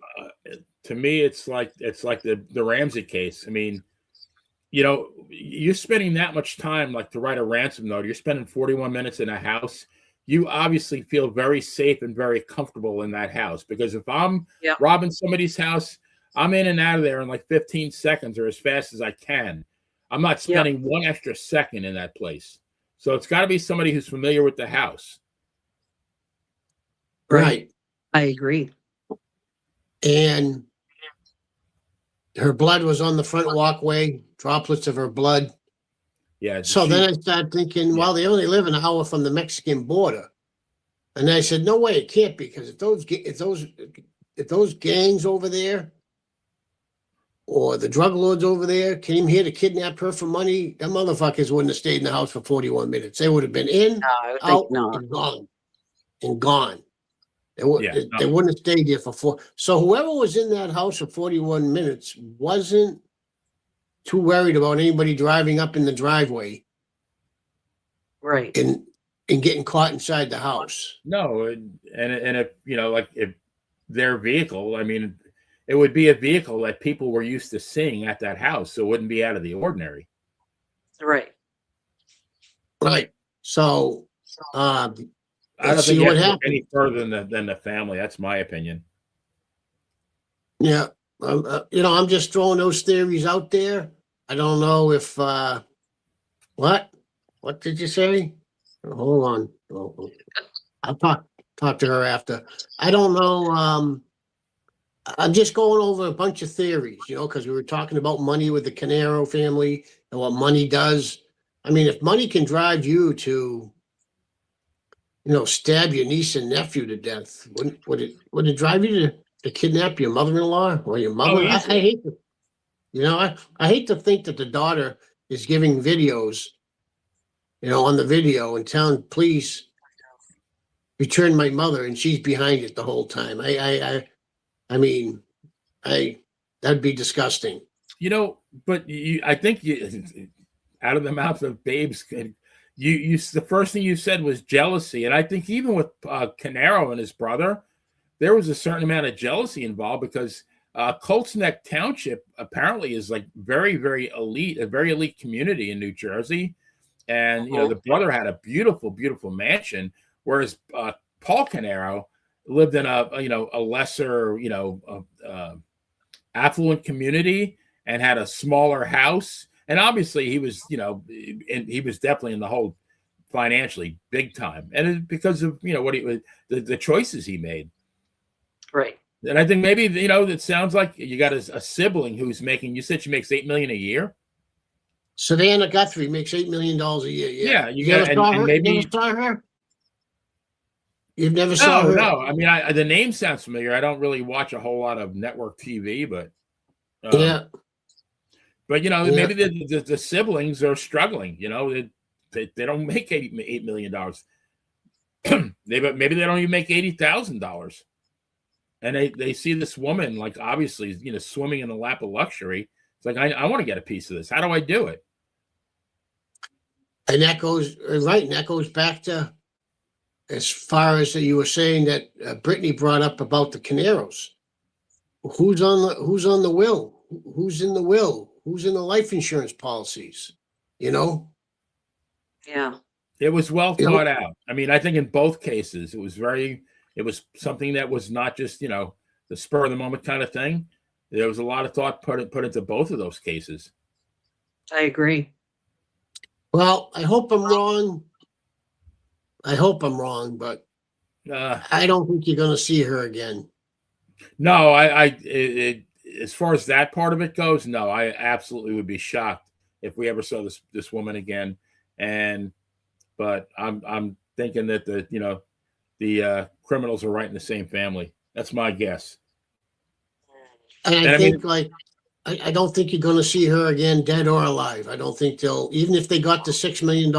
To me, it's like the Ramsey case. I mean, you're spending that much time, like, to write a ransom note. You're spending 41 minutes in a house. You obviously feel very safe and very comfortable in that house, because if I'm robbing somebody's house, I'm in and out of there in like 15 seconds or as fast as I can. I'm not spending one extra second in that place. So it's got to be somebody who's familiar with the house. Right. I agree. And her blood was on the front walkway, droplets of her blood. Yeah. So then I started thinking, well, they only live an hour from the Mexican border. And I said, no way, it can't be, because if those gangs over there or the drug lords over there came here to kidnap her for money, them motherfuckers wouldn't have stayed in the house for 41 minutes. They would have been in, out, and gone. And gone. They wouldn't have stayed there for 4. So whoever was in that house for 41 minutes wasn't too worried about anybody driving up in the driveway. Right. And getting caught inside the house. No, and if like if their vehicle, I mean, it would be a vehicle that people were used to seeing at that house, so it wouldn't be out of the ordinary. Right. Right. So, I don't think you have to look any further than the family. That's my opinion. Yeah. I'm just throwing those theories out there. I don't know if what did you say? Hold on. I'll talk to her after. I don't know. I'm just going over a bunch of theories, because we were talking about money with the Caneiro family and what money does. I mean, if money can drive you to, stab your niece and nephew to death, would it drive you to kidnap your mother-in-law or your mother? I hate to, I hate to think that the daughter is giving videos, on the video and telling, please return my mother, and she's behind it the whole time. I mean, that'd be disgusting. But I think out of the mouth of babes, the first thing you said was jealousy, and I think even with Caneiro and his brother, there was a certain amount of jealousy involved because Colts Neck Township apparently is like very, very elite, a very elite community in New Jersey. And, the brother had a beautiful, beautiful mansion, whereas Paul Caneiro lived in a lesser, affluent community and had a smaller house. And obviously he was, he was definitely in the hole financially big time. And it's because of, what the choices he made. Right. And I think maybe, it sounds like you got a sibling who's you said she makes $8 million a year. Savannah Guthrie makes $8 million a year. Yeah, you never saw her? You never saw her? You've never saw her? No. I mean, the name sounds familiar. I don't really watch a whole lot of network TV, but yeah. But maybe the siblings are struggling. They don't make $8 million. Maybe they don't even make $80,000. And they see this woman like obviously swimming in the lap of luxury. It's like I want to get a piece of this. How do I do it? And that goes right. And that goes back to as far as you were saying that Brittany brought up about the Caneiros. Who's on the will? Who's in the will? Who's in the life insurance policies? Yeah. It was well thought out. I mean, I think in both cases, it was something that was not just, the spur of the moment kind of thing. There was a lot of thought put into both of those cases. I agree. Well, I hope I'm wrong. But I don't think you're going to see her again. No, as far as that part of it goes, no, I absolutely would be shocked if we ever saw this woman again. But I'm thinking that the criminals are right in the same family. That's my guess. And I think I don't think you're going to see her again, dead or alive. I don't think even if they got the $6 million,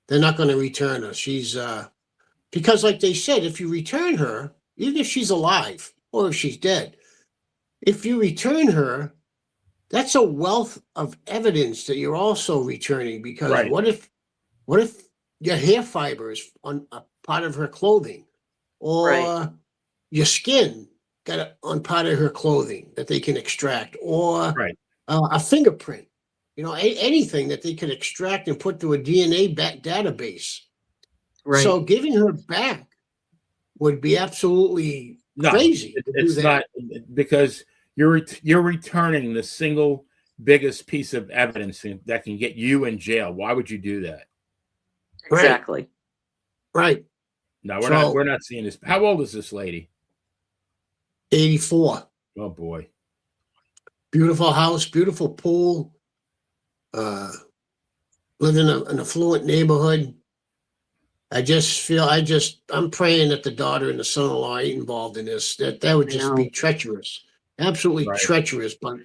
they're not going to return her. She's because like they said, if you return her, even if she's alive or if she's dead, if you return her, that's a wealth of evidence that you're also returning. Because right. what if your hair fiber is on a part of her clothing, or your skin got on part of her clothing that they can extract, or a fingerprint, anything that they could extract and put to a DNA database. Right. So giving her back would be absolutely crazy. It's not, because you're returning the single biggest piece of evidence that can get you in jail. Why would you do that? Exactly. Right. No, we're not seeing this. How old is this lady? 84. Oh boy. Beautiful house, beautiful pool. Live in an affluent neighborhood. I'm praying that the daughter and the son-in-law ain't involved in this. That would just be treacherous. Absolutely Right. treacherous. But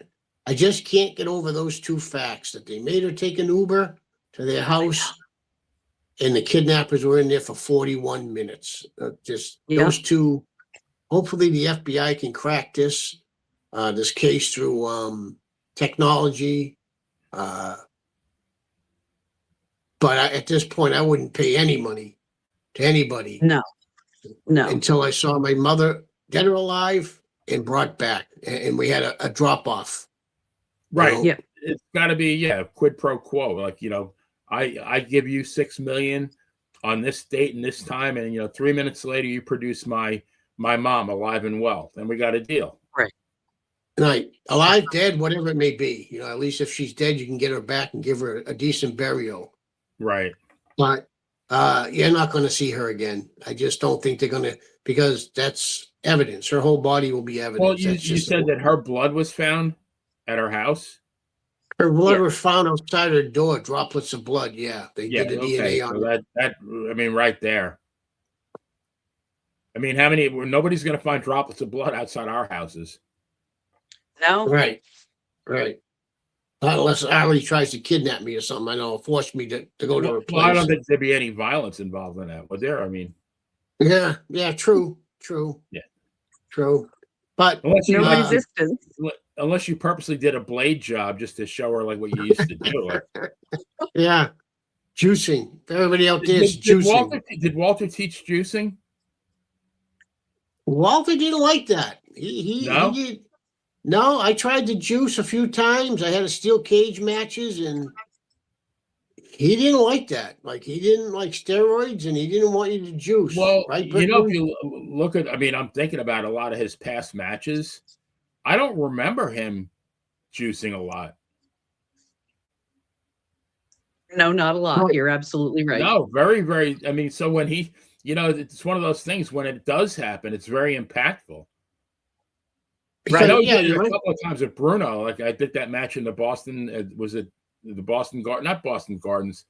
I just can't get over those two facts, that they made her take an Uber to their house and the kidnappers were in there for 41 minutes. Those two. Hopefully the FBI can crack this case through technology. But at this point, I wouldn't pay any money to anybody. No. Until I saw my mother dead or alive and brought back, and we had a drop off. Right. You know? Yeah. It's got to be quid pro quo. Like, I give you $6 million on this date and this time, and 3 minutes later you produce my mom alive and well. Then we got a deal. Right. Right. Alive, dead, whatever it may be. At least if she's dead, you can get her back and give her a decent burial. Right. But you're not going to see her again. I just don't think they're going to, because that's evidence. Her whole body will be evidence. Well, you said that her blood was found at her house? Her blood was found outside her door, droplets of blood. Yeah, they did the DNA on it. That right there. Nobody's going to find droplets of blood outside our houses. No. Right. Not unless Ari tries to kidnap me or something. I know, force me to go to her place. Well, I don't think there'd be any violence involved in that, would there? Yeah, true. Yeah. True. But no resistance. Unless you purposely did a blade job just to show her like what you used to do. Yeah. Juicing. Everybody out there is juicing. Did Walter teach juicing? Walter didn't like that. He did. No, I tried to juice a few times. I had a steel cage matches, and he didn't like that. Like, he didn't like steroids, and he didn't want you to juice. Well, right, if you look at, I'm thinking about a lot of his past matches. I don't remember him juicing a lot. No, not a lot. You're absolutely right. No, very, very. So when he, it's one of those things, when it does happen, it's very impactful. Right. I know he did it a couple of times with Bruno. Like, I did that match in the Boston. Was it the Boston Garden? Not Boston Gardens.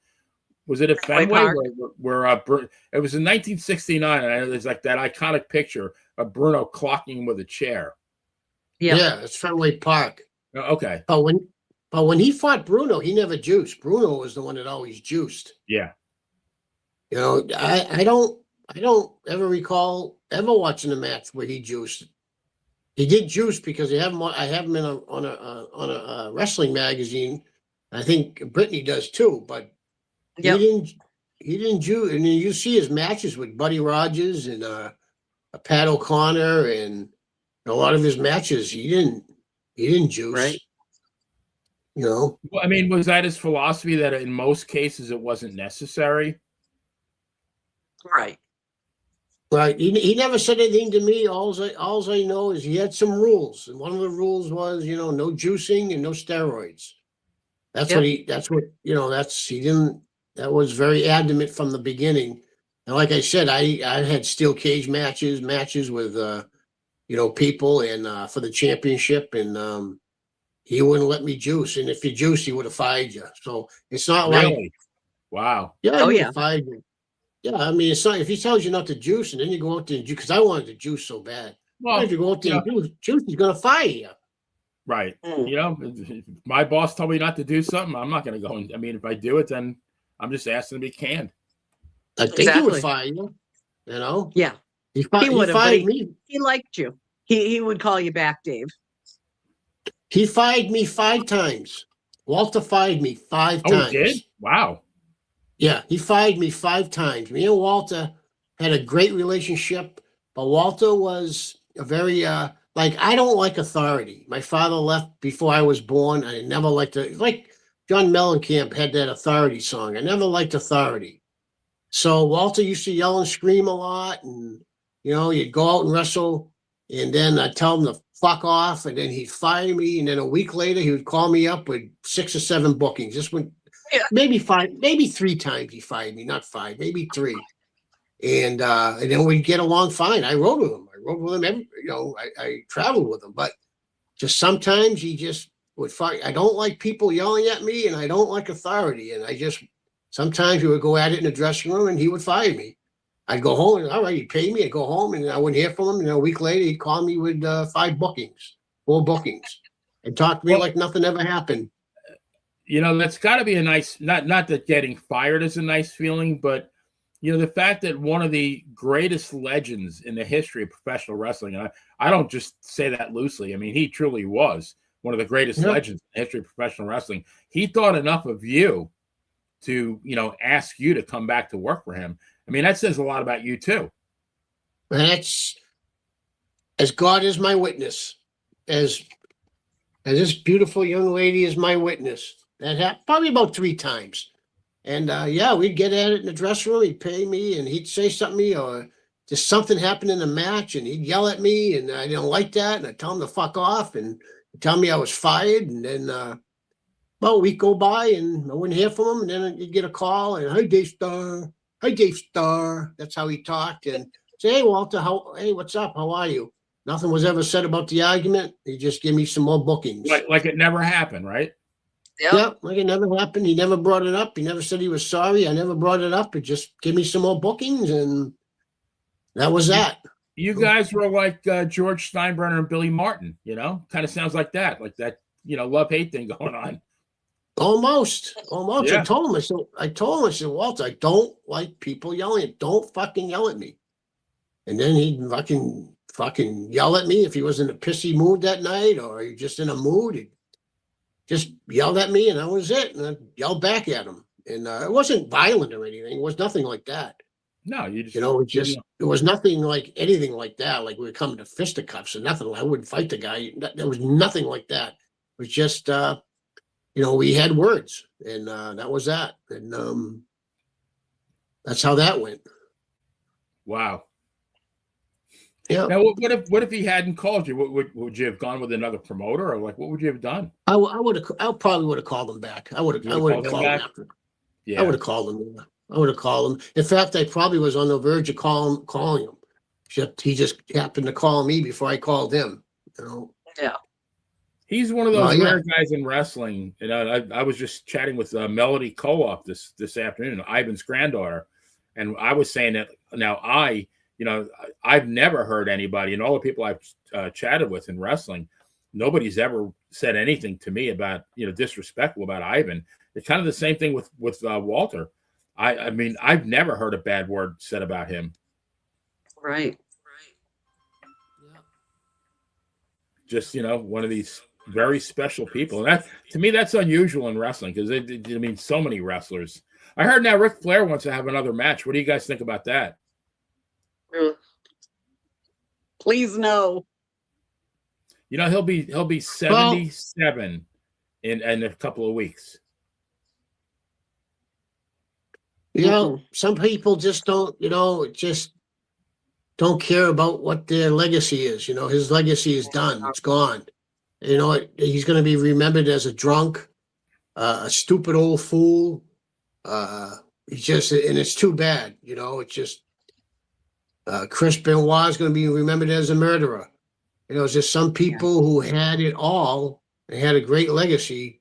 Was it at Fenway? Where it was in 1969, and there's like that iconic picture of Bruno clocking him with a chair. Yeah, it's Fenway Park. Okay. But when he fought Bruno, he never juiced. Bruno was the one that always juiced. Yeah. I don't ever recall ever watching a match where he juiced. He did juice because I have him on a wrestling magazine. I think Brittany does too, but he didn't juice. And you see his matches with Buddy Rogers and Pat O'Connor, and a lot of his matches he didn't juice. Right. Well, was that his philosophy, that in most cases it wasn't necessary? Right. Right. He never said anything to me. All I know is he had some rules, and one of the rules was, no juicing and no steroids. That was very adamant from the beginning. And like I said, I had steel cage matches with people, and for the championship, and he wouldn't let me juice. And if you juice, he would have fired you. So it's not really? Wow. Yeah. He fired you. Yeah, it's not, if he tells you not to juice and then you go out there and juice, because I wanted to juice so bad. Well, if you go out there and juice, he's going to fire you. Right. If my boss told me not to do something, I'm not going to go. If I do it, then I'm just asking to be canned. I think he would fire you. Yeah. He would have fired me. He liked you. He would call you back, Dave. He fired me 5 times. Walter fired me 5 times. Oh, he did? Wow. Yeah, he fired me 5 times. Me and Walter had a great relationship, but Walter was a very, I don't like authority. My father left before I was born. I never liked it. Like John Mellencamp had that authority song. I never liked authority. So Walter used to yell and scream a lot, and, he'd go out and wrestle, and then I'd tell him to fuck off, and then he'd fire me, and then a week later he would call me up with 6 or 7 bookings. Just went. Yeah. Maybe 5, maybe 3 times he fired me, not 5, maybe 3. And then we'd get along fine. I rode with him. I traveled with him. But just sometimes he just would fight. I don't like people yelling at me, and I don't like authority. And sometimes he would go at it in the dressing room, and he would fire me. I'd go home, and all right, he'd pay me. I'd go home, and I wouldn't hear from him. And a week later, he'd call me with 4 bookings, and talk to me like nothing ever happened. That's got to be a nice, not that getting fired is a nice feeling, but the fact that one of the greatest legends in the history of professional wrestling, and I don't just say that loosely. I mean, he truly was one of the greatest legends in the history of professional wrestling. He thought enough of you to, ask you to come back to work for him. I mean, that says a lot about you too. That's, as God is my witness, as this beautiful young lady is my witness. That happened probably about 3 times. And we'd get at it in the dressing room. He'd pay me, and he'd say something, or just something happened in the match, and he'd yell at me, and I didn't like that, and I'd tell him to fuck off, and he'd tell me I was fired, and then about a week go by, and I wouldn't hear from him, and then you'd get a call, and hi Dave Starr. That's how he talked, and say, hey Walter, hey, what's up? How are you? Nothing was ever said about the argument. He just gave me some more bookings. Like it never happened, right? Yeah, like it never happened. He never brought it up. He never said he was sorry. I never brought it up. It just gave me some more bookings, and that was that. You guys were like George Steinbrenner and Billy Martin, kind of sounds like that, love-hate thing going on. Almost. Yeah. I told him, Walter, I don't like people yelling. Don't fucking yell at me. And then he'd fucking yell at me if he was in a pissy mood that night, or he just in a mood. He'd just yelled at me, and that was it. And I yelled back at him. And it wasn't violent or anything. It was nothing like that. No, you just, it was nothing like anything like that. Like we were coming to fisticuffs and nothing. I wouldn't fight the guy. There was nothing like that. It was just, we had words, and that was that. And that's how that went. Wow. Yeah. Now, what if he hadn't called you? Would you have gone with another promoter, or what would you have done? I probably would have called him back. I would have called him after. Yeah. I would have called him. In fact, I probably was on the verge of calling him. He just happened to call me before I called him. Yeah. He's one of those rare guys in wrestling. I was just chatting with Melody Koloff this afternoon, Ivan's granddaughter, and I was saying that now I've never heard anybody, and all the people I've chatted with in wrestling, nobody's ever said anything to me about, disrespectful about Ivan. It's kind of the same thing with Walter. I mean, I've never heard a bad word said about him. Right. Yeah. Just, one of these very special people. And that, to me, that's unusual in wrestling, because so many wrestlers. I heard now Ric Flair wants to have another match. What do you guys think about that? Please no. He'll be 77 in a couple of weeks. Some people just don't, just don't care about what their legacy is. His legacy is done. It's gone. He's going to be remembered as a drunk, a stupid old fool. And it's too bad. It's just, Chris Benoit is going to be remembered as a murderer. It's just some people who had it all and had a great legacy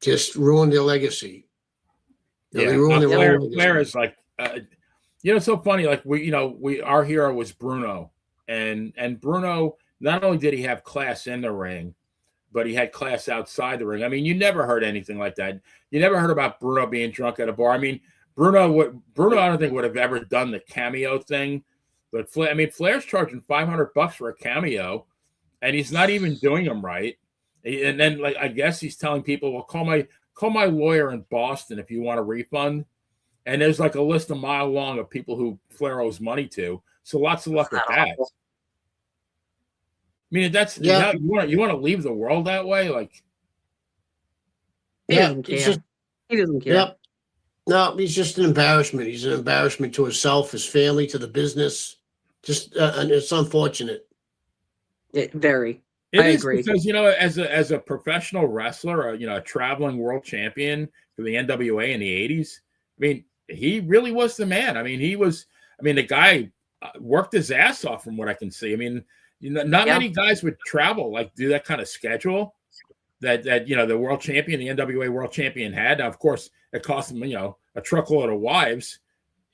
just ruined their legacy. Flair is like, it's so funny. Like our hero was Bruno, and Bruno, not only did he have class in the ring, but he had class outside the ring. I mean, you never heard anything like that. You never heard about Bruno being drunk at a bar. I mean, Bruno, I don't think would have ever done the cameo thing, but Flair's charging $500 for a cameo, and he's not even doing them right. And then, I guess he's telling people, well, call my lawyer in Boston if you want a refund. And there's like a list a mile long of people who Flair owes money to. So lots of luck with that. I mean, you want to leave the world that way, like. He doesn't care. He doesn't care. Yep. No, he's just an embarrassment. He's an embarrassment to himself, his family, to the business. Just, and it's unfortunate. Very. I agree. Because, as a professional wrestler, a traveling world champion for the NWA in the 80s, I mean, he really was the man. I mean, the guy worked his ass off from what I can see. I mean, Not many guys would travel, like do that kind of schedule that the world champion, the NWA world champion had. Now, of course, it cost him, a truckload of wives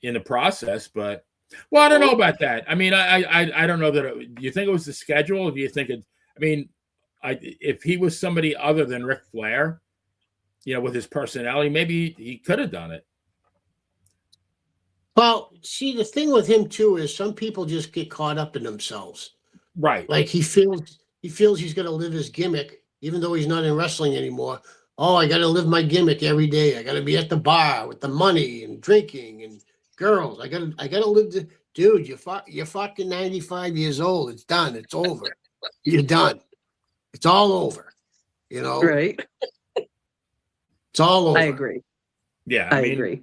in the process, but I don't know about that. I mean, I don't know that. Do you think it was the schedule? Or do you think it? I mean, if he was somebody other than Ric Flair, with his personality, maybe he could have done it. Well, see, the thing with him too is some people just get caught up in themselves. Right. Like he feels he's going to live his gimmick, even though he's not in wrestling anymore. Oh, I got to live my gimmick every day. I got to be at the bar with the money and drinking and girls. I got to live the dude. You're fucking 95 years old. It's done. It's over. You're done. It's all over. Right. It's all over. I agree. Yeah, I agree.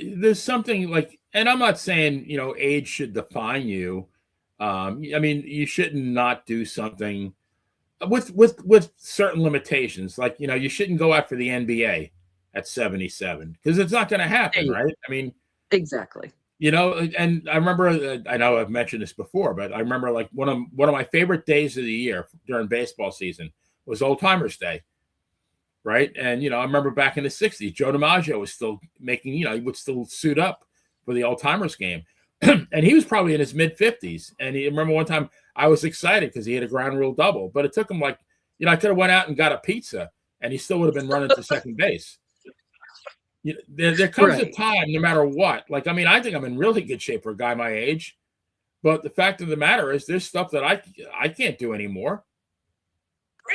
There's something like, and I'm not saying age should define you. I mean, you shouldn't not do something with certain limitations. Like, you shouldn't go out for the NBA at 77 because it's not going to happen, right? I mean, exactly. And I remember, I know I've mentioned this before, but I remember like one of my favorite days of the year during baseball season was Old Timers Day, right? And I remember back in the 60s, Joe DiMaggio was still making, he would still suit up for the Old Timers game. And he was probably in his mid 50s. And I remember one time I was excited because he had a ground rule double, but it took him like, I could have went out and got a pizza and he still would have been running to second base. There comes a time, no matter what. Like, I mean, I think I'm in really good shape for a guy my age, but the fact of the matter is there's stuff that I can't do anymore.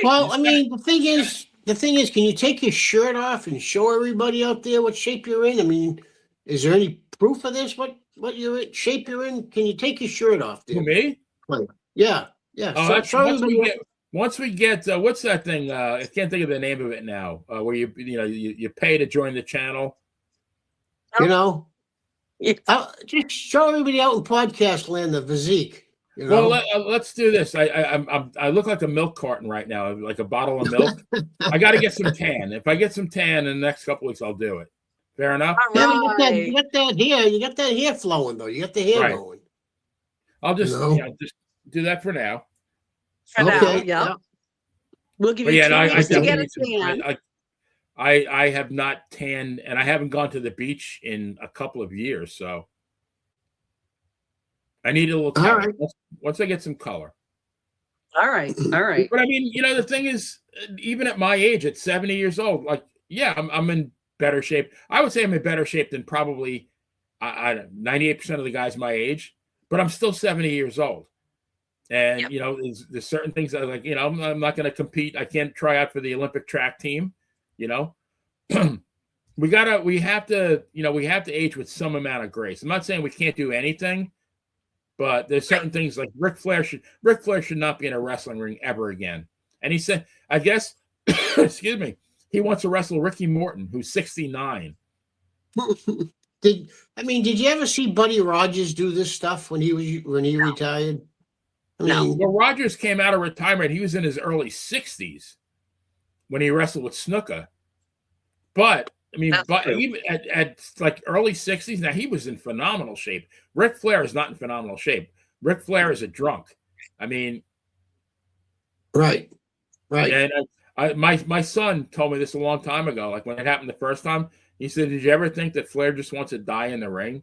Well, I mean, the thing is, can you take your shirt off and show everybody out there what shape you're in? I mean, is there any proof of this? What shape you're in? Can you take your shirt off? Dude? For me? Yeah. Oh, once we get what's that thing? I can't think of the name of it now. Where you pay to join the channel. Just show everybody out in podcast land the physique. Well, let's do this. I look like a milk carton right now, like a bottle of milk. I got to get some tan. If I get some tan in the next couple weeks, I'll do it. Fair enough. Right. You got that hair. You got that hair flowing though. You got the hair going. I'll just just do that for now. For now, yeah. We'll give you 2 weeks to get a tan. I have not tanned, and I haven't gone to the beach in a couple of years, so I need a little color. Right. Once I get some color. All right. But I mean, the thing is, even at my age, at 70 years old, like, yeah, I'm in better shape. I would say I'm in better shape than probably 98% of the guys my age, but I'm still 70 years old. And, there's certain things that like, I'm not going to compete. I can't try out for the Olympic track team, we have to age with some amount of grace. I'm not saying we can't do anything, but there's certain things like Ric Flair should not be in a wrestling ring ever again. And he said, I guess, excuse me, he wants to wrestle Ricky Morton, who's 69. Did you ever see Buddy Rogers do this stuff when he retired? Well, Rogers came out of retirement. He was in his early 60s when he wrestled with Snuka. But even at like early 60s, now he was in phenomenal shape. Ric Flair is not in phenomenal shape. Ric Flair is a drunk. I mean, right. And my son told me this a long time ago. Like when it happened the first time, he said, "Did you ever think that Flair just wants to die in the ring?"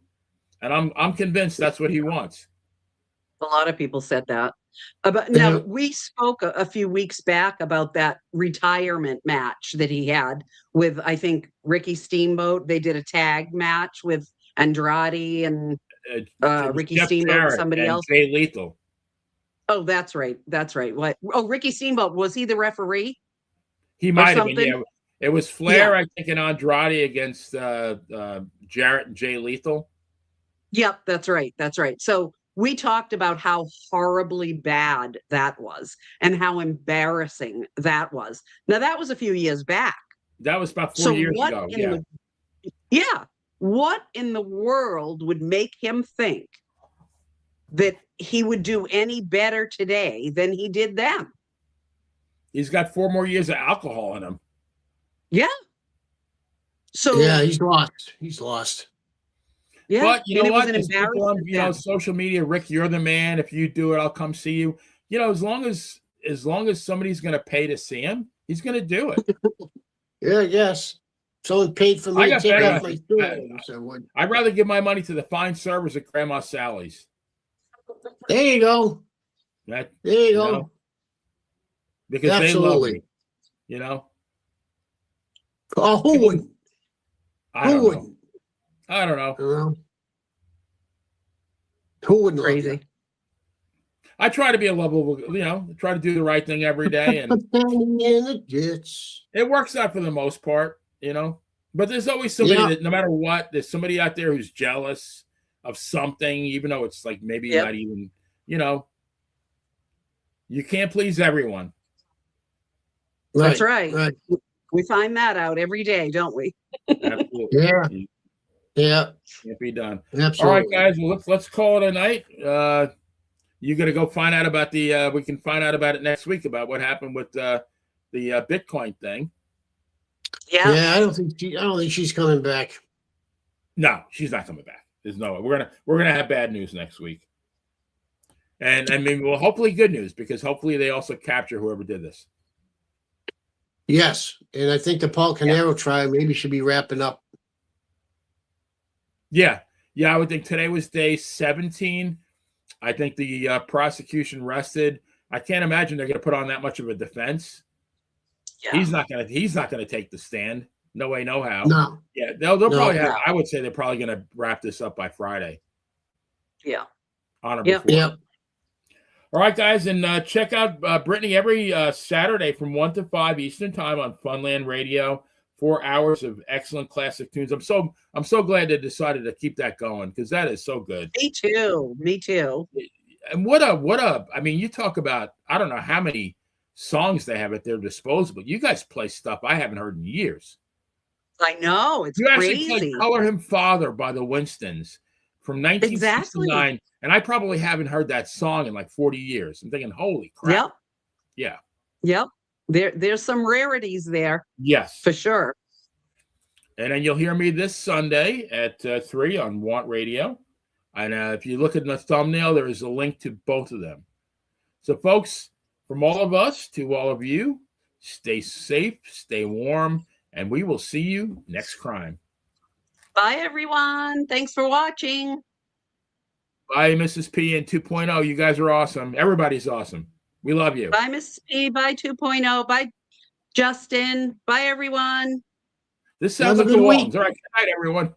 And I'm convinced that's what he wants. A lot of people said that. Now, we spoke a few weeks back about that retirement match that he had with, I think, Ricky Steamboat. They did a tag match with Andrade and Ricky Jeff Steamboat Jarrett and somebody and else. Jay Lethal. Oh, that's right. What? Oh, Ricky Steamboat. Was he the referee? He might have been. Yeah. It was Flair, I think, and Andrade against Jarrett and Jay Lethal. Yep, that's right. So we talked about how horribly bad that was and how embarrassing that was. Now, that was a few years back. That was about 4 years ago. What in the world would make him think that he would do any better today than he did then? He's got 4 more years of alcohol in him. Yeah. So he's lost. Yeah, but you know what? There's people on social media, Rick, you're the man. If you do it, I'll come see you. you know, as long as somebody's going to pay to see him, he's going to do it. Yeah, I guess. Someone paid for me to take off my shoes. I'd rather give my money to the fine servers at Grandma Sally's. There you go. There you go. Know, because they love me. You know. Oh, who wouldn't? I don't know. Who wouldn't? Crazy. I try to be a lovable, you know, try to do the right thing every day, and it works out for the most part, you know. But there's always somebody that, no matter what, there's somebody out there who's jealous of something, even though it's like maybe not even, you know. You can't please everyone. That's right. We find that out every day, don't we? Absolutely. Yeah. Can't be done. Absolutely. All right, guys. Well, let's call it a night. You're gonna go find out about the. We can find out about it next week about what happened with the Bitcoin thing. Yeah. I don't think she's coming back. No, she's not coming back. There's no way. We're gonna have bad news next week. And I mean, well, hopefully good news, because hopefully they also capture whoever did this. Yes, and I think the Paul Caneiro trial maybe should be wrapping up. Yeah, I would think today was day 17. I think the prosecution rested. I can't imagine they're going to put on that much of a defense. Yeah. He's not going to take the stand. No way, no how. No. Yeah, they'll probably have. I would say they're probably going to wrap this up by Friday. Yeah. On or before. Yep. All right, guys, and check out Brittany every Saturday from 1 to 5 Eastern Time on Funland Radio. 4 hours of excellent classic tunes. I'm so glad they decided to keep that going, because that is so good. Me too. And what a I mean, you talk about, I don't know how many songs they have at their disposal, but you guys play stuff I haven't heard in years. I know, it's you crazy. Actually play Color Him Father by the Winstons from 1969. Exactly. And I probably haven't heard that song in like 40 years. I'm thinking, holy crap. Yep. Yeah. Yep. There's some rarities there. Yes. For sure. And then you'll hear me this Sunday at 3 on Want Radio. And if you look at the thumbnail, there is a link to both of them. So, folks, from all of us to all of you, stay safe, stay warm, and we will see you next crime. Bye, everyone. Thanks for watching. Bye, Mrs. P and 2.0. You guys are awesome. Everybody's awesome. We love you. Bye, Mrs. P. Bye, 2.0. Bye, Justin. Bye, everyone. This sounds like the Waltons. All right. Good night, everyone.